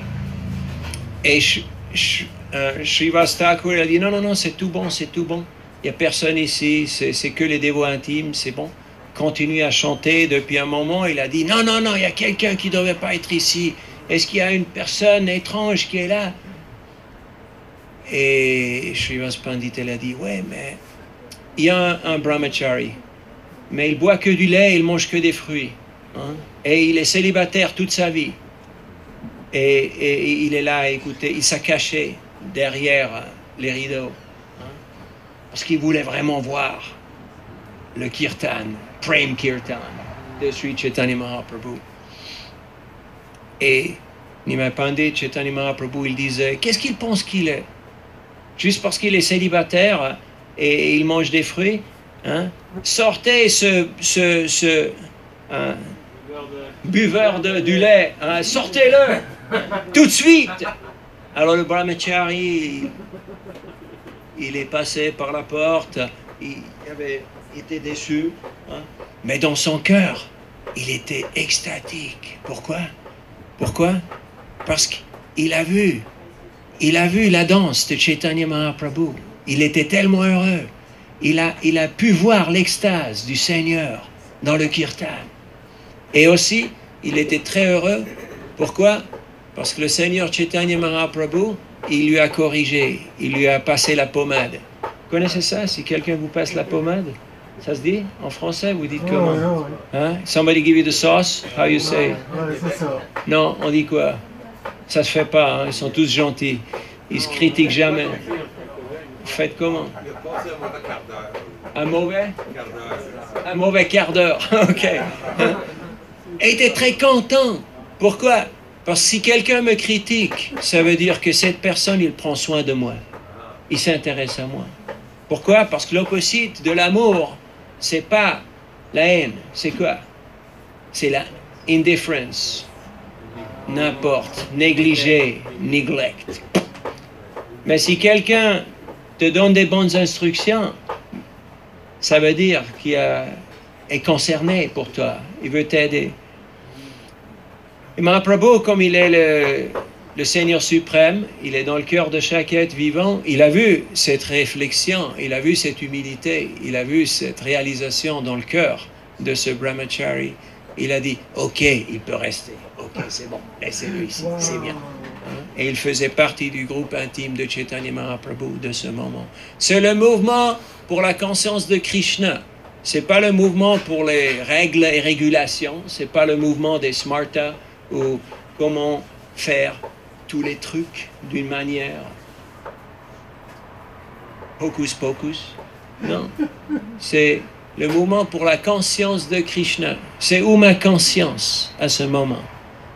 Srivas Thakur, il a dit « Non, c'est tout bon. Il n'y a personne ici, c'est que les dévots intimes, c'est bon. » Continue à chanter. Depuis un moment, il a dit non, il y a quelqu'un qui ne devait pas être ici. Est-ce qu'il y a une personne étrange qui est là? Et Srivas Pandit, elle a dit ouais, mais il y a un brahmachari, mais il boit que du lait, il mange que des fruits, et il est célibataire toute sa vie, et il est là à écouter. Il s'est caché derrière les rideaux, parce qu'il voulait vraiment voir. le kirtan, Prem Kirtan de Sri Chaitanya Mahaprabhu. Et Nimai Pandit, Chaitanya Mahaprabhu, il disait, qu'est-ce qu'il pense qu'il est? Juste parce qu'il est célibataire et il mange des fruits, hein? Sortez ce buveur du lait, hein? Sortez-le tout de suite. Alors le brahmachari, il est passé par la porte, il avait été déçu, hein? Mais dans son cœur, il était extatique. Pourquoi? Parce qu'il a vu la danse de Chaitanya Mahaprabhu. Il était tellement heureux. Il a pu voir l'extase du Seigneur dans le kirtan. Et aussi, il était très heureux. Pourquoi? Parce que le Seigneur Chaitanya Mahaprabhu, il lui a corrigé, il lui a passé la pommade. Vous connaissez ça? Si quelqu'un vous passe la pommade, ça se dit? En français, vous dites comment? Hein? Somebody give you the sauce? How you say? C'est ça. Non, on dit quoi? Ça se fait pas, hein? Ils sont tous gentils. Ils se critiquent jamais. Faites comment? Un mauvais quart d'heure. OK. Hein? Et il était très content. Pourquoi? Parce que si quelqu'un me critique, ça veut dire que cette personne, il prend soin de moi. Il s'intéresse à moi. Pourquoi? Parce que l'opposite de l'amour, c'est pas la haine. C'est quoi? C'est la indifference. N'importe. Négliger. Neglect. Mais si quelqu'un te donne des bonnes instructions, ça veut dire qu'il est concerné pour toi. Il veut t'aider. Et Mahaprabhu, comme il est le Seigneur suprême, il est dans le cœur de chaque être vivant, il a vu cette réflexion, il a vu cette humilité, il a vu cette réalisation dans le cœur de ce brahmachari. Il a dit, OK, il peut rester. OK, c'est bon, laissez-le ici, c'est bien. Et il faisait partie du groupe intime de Chaitanya Mahaprabhu de ce moment. C'est le mouvement pour la conscience de Krishna. C'est pas le mouvement pour les règles et régulations. C'est pas le mouvement des smarta ou comment faire tous les trucs d'une manière hocus pocus. Non. C'est le mouvement pour la conscience de Krishna. C'est où ma conscience à ce moment?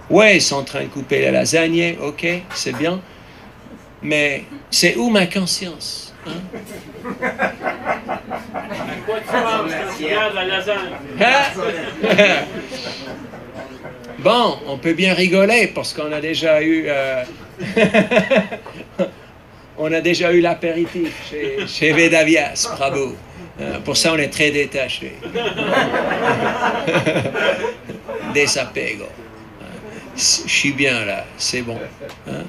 Ouais, ils sont en train de couper la lasagne, ok, c'est bien. Mais c'est où ma conscience? Hein? À quoi tu penses quand tu regardes la lasagne? Hein? Bon, on peut bien rigoler parce qu'on a déjà eu... on a déjà eu l'apéritif chez Vedavyas, Prabhu. Pour ça, on est très détachés. Desapego. Je suis bien là, c'est bon. Hein?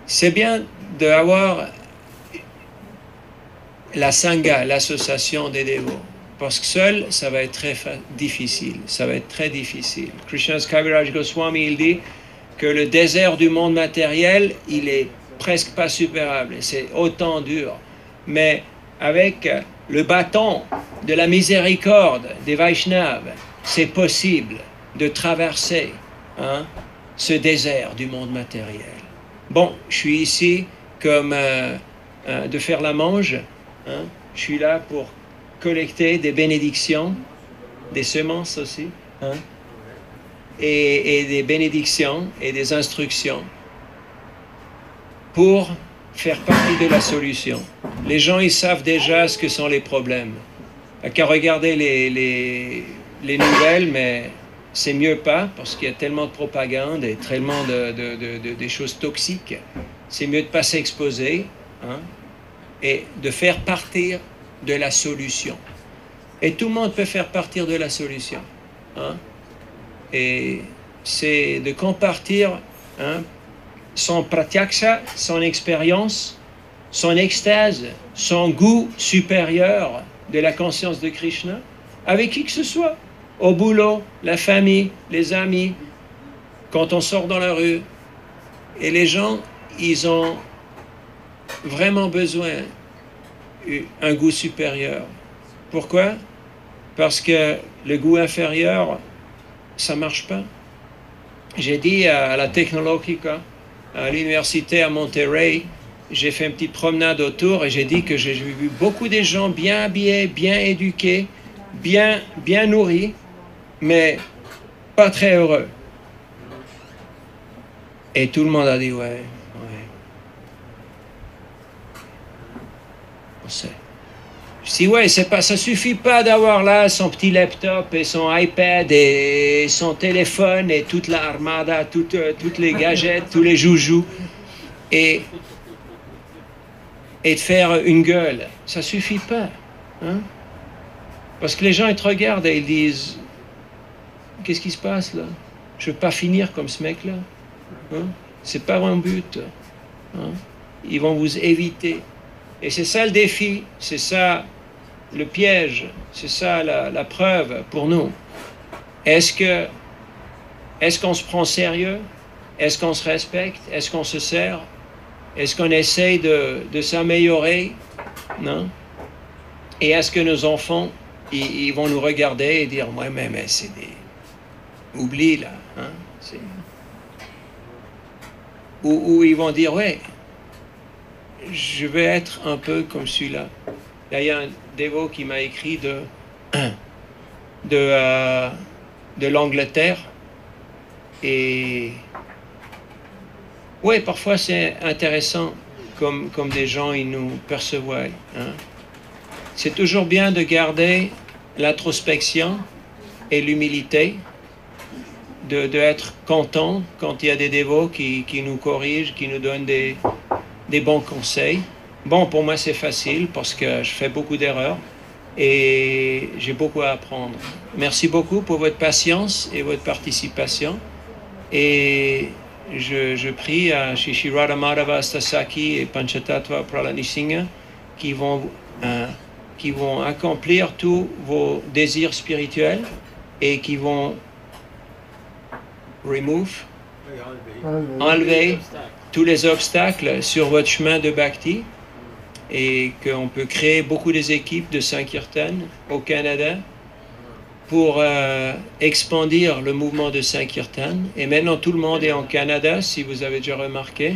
C'est bien d'avoir la Sangha, l'association des dévots. Parce que seul, ça va être très difficile. Ça va être très difficile. Krishnadas Kaviraj Goswami, il dit que le désert du monde matériel, il est presque pas supérable. C'est autant dur. Mais avec le bâton de la miséricorde des Vaishnavas, c'est possible de traverser ce désert du monde matériel. Bon, je suis ici comme de faire la mange. Hein? Je suis là pour collecter des bénédictions, des semences aussi, hein? et des bénédictions et des instructions pour faire partie de la solution. Les gens, ils savent déjà ce que sont les problèmes. Qu'à regarder les nouvelles, mais c'est mieux pas, parce qu'il y a tellement de propagande et tellement des choses toxiques. C'est mieux de ne pas s'exposer, hein, et de faire partir de la solution. Et tout le monde peut faire partir de la solution. Hein, et c'est de compartir son pratyaksha, son expérience, son extase, son goût supérieur de la conscience de Krishna, avec qui que ce soit. Au boulot, la famille, les amis, quand on sort dans la rue. Et les gens, ils ont vraiment besoin d'un goût supérieur. Pourquoi? Parce que le goût inférieur, ça ne marche pas. J'ai dit à la Tecnológica, à l'université à Monterrey, j'ai fait une petite promenade autour et j'ai dit que j'ai vu beaucoup de gens bien habillés, bien éduqués, bien nourris, mais pas très heureux. Et tout le monde a dit, ouais. On sait. Je dis, ouais, ça suffit pas d'avoir là son petit laptop et son iPad et son téléphone et toute la armada, toutes les gadgets, tous les joujoux et de faire une gueule. Ça suffit pas. Hein? Parce que les gens, ils te regardent et ils disent, qu'est-ce qui se passe là? Je veux pas finir comme ce mec-là. Hein? C'est pas mon but. Hein? Ils vont vous éviter. Et c'est ça le défi, c'est ça le piège, c'est ça la preuve pour nous. Est-ce qu'on se prend sérieux? Est-ce qu'on se respecte? Est-ce qu'on se sert? Est-ce qu'on essaye de s'améliorer? Non? Et est-ce que nos enfants, ils vont nous regarder et dire, ouais, mais c'est des... Oublie là. Hein? Ou ils vont dire, ouais, je vais être un peu comme celui-là. Là, il y a un dévot qui m'a écrit de l'Angleterre. Et oui, parfois c'est intéressant comme des gens ils nous percevoient. Hein. C'est toujours bien de garder l'introspection et l'humilité, de être content quand il y a des dévots qui nous corrigent, qui nous donnent des bons conseils. Bon, pour moi, c'est facile parce que je fais beaucoup d'erreurs et j'ai beaucoup à apprendre. Merci beaucoup pour votre patience et votre participation. Et je prie à Shri Radha Madhava Astasaki et Panchatattva Pralanisingha qui vont accomplir tous vos désirs spirituels et qui vont enlever tous les obstacles sur votre chemin de bhakti et qu'on peut créer beaucoup des équipes de Sankirtan au Canada pour expandir le mouvement de Sankirtan. Et maintenant, tout le monde est en Canada, si vous avez déjà remarqué.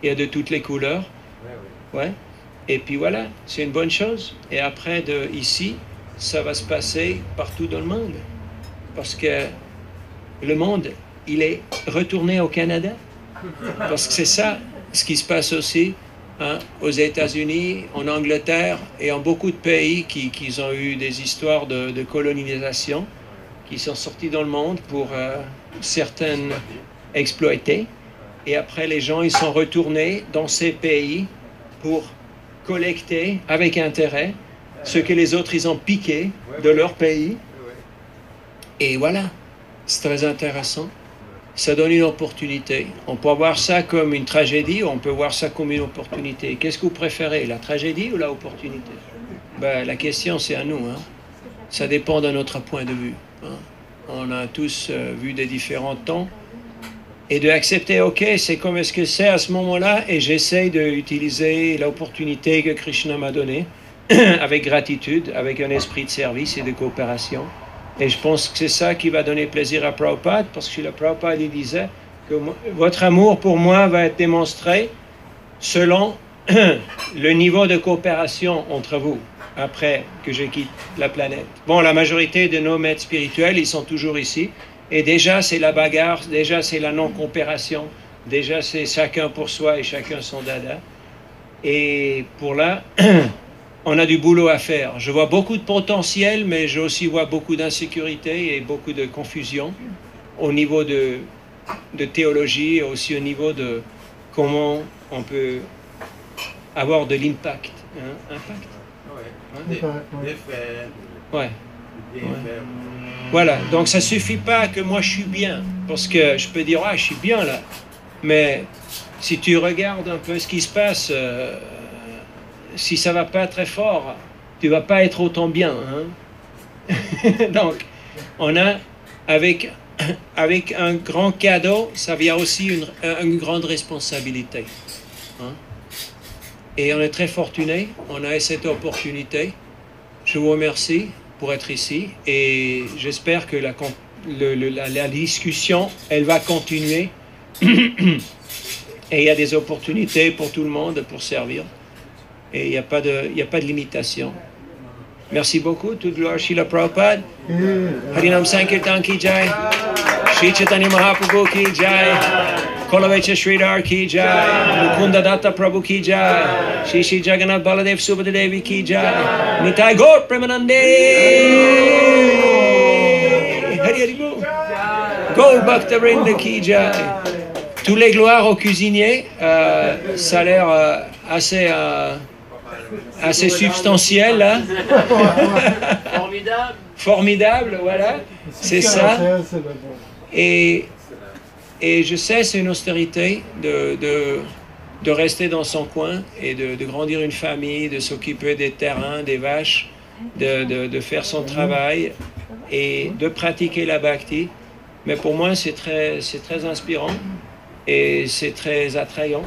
Il y a de toutes les couleurs. Ouais. Et puis voilà, c'est une bonne chose. Et après, ici, ça va se passer partout dans le monde. Parce que le monde, il est retourné au Canada. Parce que c'est ça ce qui se passe aussi hein, aux États-Unis, en Angleterre et en beaucoup de pays qui ont eu des histoires de colonisation, qui sont sortis dans le monde pour certaines exploiter. Et après, les gens ils sont retournés dans ces pays pour collecter avec intérêt ce que les autres ils ont piqué de leur pays. Et voilà, c'est très intéressant. Ça donne une opportunité. On peut voir ça comme une tragédie ou on peut voir ça comme une opportunité. Qu'est-ce que vous préférez, la tragédie ou l'opportunité? Ben, la question, c'est à nous. Hein. Ça dépend de notre point de vue. Hein. On a tous vu des différents temps. Et d'accepter, ok, c'est comme est-ce que c'est à ce moment-là, et j'essaie d'utiliser l'opportunité que Krishna m'a donnée avec gratitude, avec un esprit de service et de coopération. Et je pense que c'est ça qui va donner plaisir à Prabhupada, parce que le Prabhupada il disait que votre amour pour moi va être démontré selon le niveau de coopération entre vous, après que je quitte la planète. Bon, la majorité de nos maîtres spirituels, ils sont toujours ici, et déjà c'est la bagarre, déjà c'est la non-coopération, déjà c'est chacun pour soi et chacun son dada. Et pour là... on a du boulot à faire. Je vois beaucoup de potentiel, mais je aussi vois beaucoup d'insécurité et beaucoup de confusion au niveau de théologie et aussi au niveau de comment on peut avoir de l'impact. Hein? Impact? Ouais. Voilà, donc ça ne suffit pas que moi je suis bien, parce que je peux dire, ah, je suis bien là, mais si tu regardes un peu ce qui se passe... si ça ne va pas très fort, tu ne vas pas être autant bien. Hein? Donc, on a, avec un grand cadeau, ça vient aussi une grande responsabilité. Hein? Et on est très fortunés, on a cette opportunité. Je vous remercie pour être ici et j'espère que la discussion, elle va continuer. Et il y a des opportunités pour tout le monde pour servir. Et il n'y a pas de limitation. Merci beaucoup. Toute gloire Srila Prabhupada. Harinam Sankirtan ki jai. Shri Chaitanya Mahaprabhu ki jai. Kolavecha Sridhar ki jai. Mukunda Datta Prabhu ki jai. Shri Shri Jagannath Baladev Subhadra Devi ki jai. Nitai Gaur Premanande. Hari Hari Bol. Gaur Bhakta Vrinda ki jai. Tous les gloires aux cuisiniers. Ça a l'air assez substantiel, hein? Formidable. Formidable, voilà. C'est ça. Et je sais, c'est une austérité de rester dans son coin et de grandir une famille, de s'occuper des terrains, des vaches, de faire son travail et de pratiquer la bhakti. Mais pour moi, c'est très inspirant et c'est très attrayant.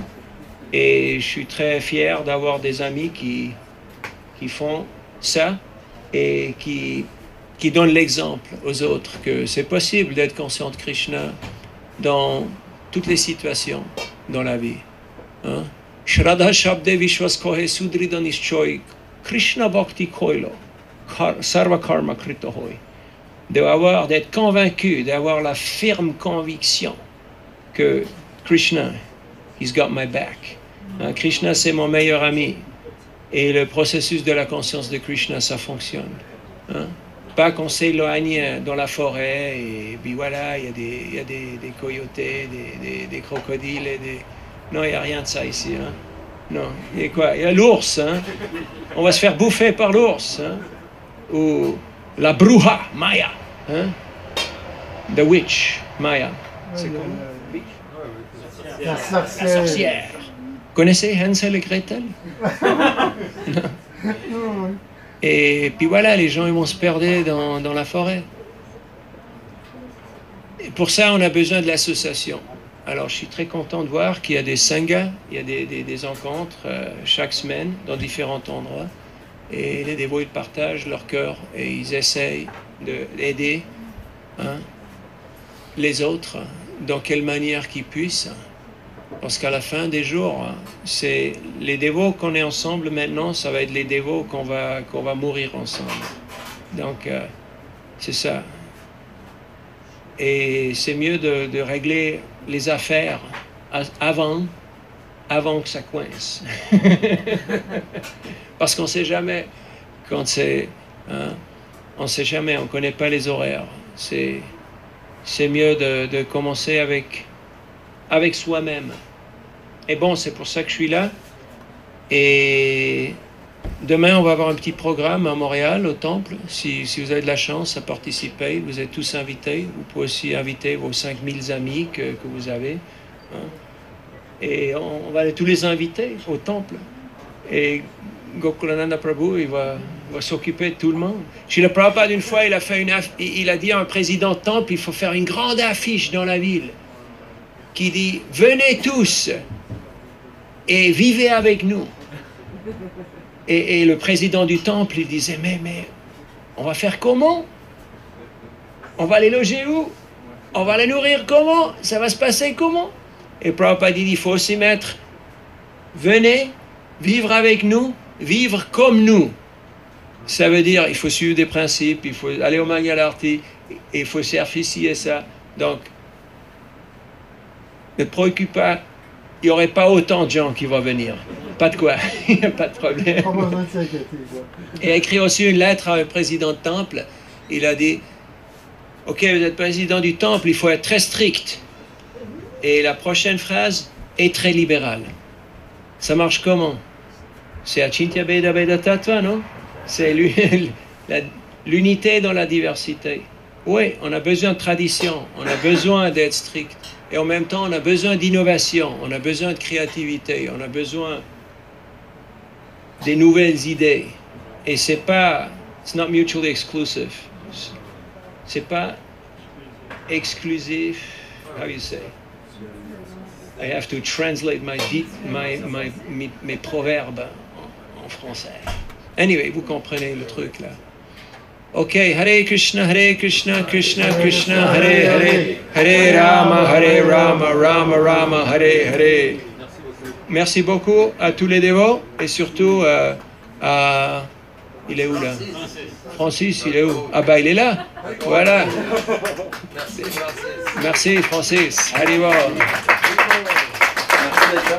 Et je suis très fier d'avoir des amis qui font ça et qui donnent l'exemple aux autres que c'est possible d'être conscient de Krishna dans toutes les situations dans la vie. Shraddha Shabde Vishwas Kohe Sudrida Nishchoy Krishna Bhakti Koilo Sarva Karma Krito Hoy. D'être convaincu, d'avoir la ferme conviction que Krishna, he's got my back. Krishna, c'est mon meilleur ami. Et le processus de la conscience de Krishna, ça fonctionne. Pas qu'on s'éloigne dans la forêt et puis voilà, il y a des coyotés, des crocodiles et des... Non, il n'y a rien de ça ici. Non, il y a quoi? Il y a l'ours. On va se faire bouffer par l'ours. Ou la bruja, Maya. The witch, Maya. C'est quoi? La La sorcière. Vous connaissez Hansel et Gretel? Et puis voilà, les gens ils vont se perdre dans la forêt. Et pour ça, on a besoin de l'association. Alors, je suis très content de voir qu'il y a des sanghas, il y a des rencontres chaque semaine dans différents endroits. Et les dévots, ils partagent leur cœur et ils essayent d'aider les autres dans quelle manière qu'ils puissent. Parce qu'à la fin des jours, c'est les dévots qu'on est ensemble maintenant, ça va être les dévots qu'on va mourir ensemble. Donc, c'est ça. Et c'est mieux de régler les affaires avant que ça coince. Parce qu'on ne sait jamais quand c'est... on ne sait jamais, on ne connaît pas les horaires. C'est mieux de commencer avec soi-même. Et bon, c'est pour ça que je suis là. Et demain, on va avoir un petit programme à Montréal, au Temple. Si vous avez de la chance à participer, vous êtes tous invités. Vous pouvez aussi inviter vos 5000 amis que vous avez. Et on va tous les inviter au Temple. Et Gokulananda Prabhu, il va s'occuper de tout le monde. Srila Prabhupada, une fois, il a dit à un président de Temple, il faut faire une grande affiche dans la ville qui dit « Venez tous et vivez avec nous ». Et le président du temple, il disait « Mais on va faire comment? On va les loger où? On va les nourrir comment? Ça va se passer comment ?» Et Prabhupada dit « Il faut aussi mettre « Venez vivre avec nous, vivre comme nous ». Ça veut dire il faut suivre des principes, il faut aller au Mangalarti, il faut servir ci et ça. Donc, ne te préoccupe pas, il n'y aurait pas autant de gens qui vont venir. Pas de quoi, il n'y a pas de problème. Il a écrit aussi une lettre à un président de temple. Il a dit, ok, vous êtes président du temple, il faut être très strict. Et la prochaine phrase est très libérale. Ça marche comment? C'est Achintya Bheda Bheda Tattva, non? C'est l'unité dans la diversité. Oui, on a besoin de tradition, on a besoin d'être strict. Et en même temps, on a besoin d'innovation, on a besoin de créativité, on a besoin des nouvelles idées. Et c'est pas, it's not mutually exclusive. C'est pas exclusif. How you say? I have to translate mes proverbes en français. Anyway, vous comprenez le truc là. Ok, Hare Krishna, Krishna Krishna, Hare Hare, Hare Rama, Rama Rama, Hare Hare. merci beaucoup à tous les dévots et surtout à... Il est où là? Francis, il est où? Ah bah il est là. Voilà. Merci Francis. Merci Francis. Allez voir. Merci d'être là.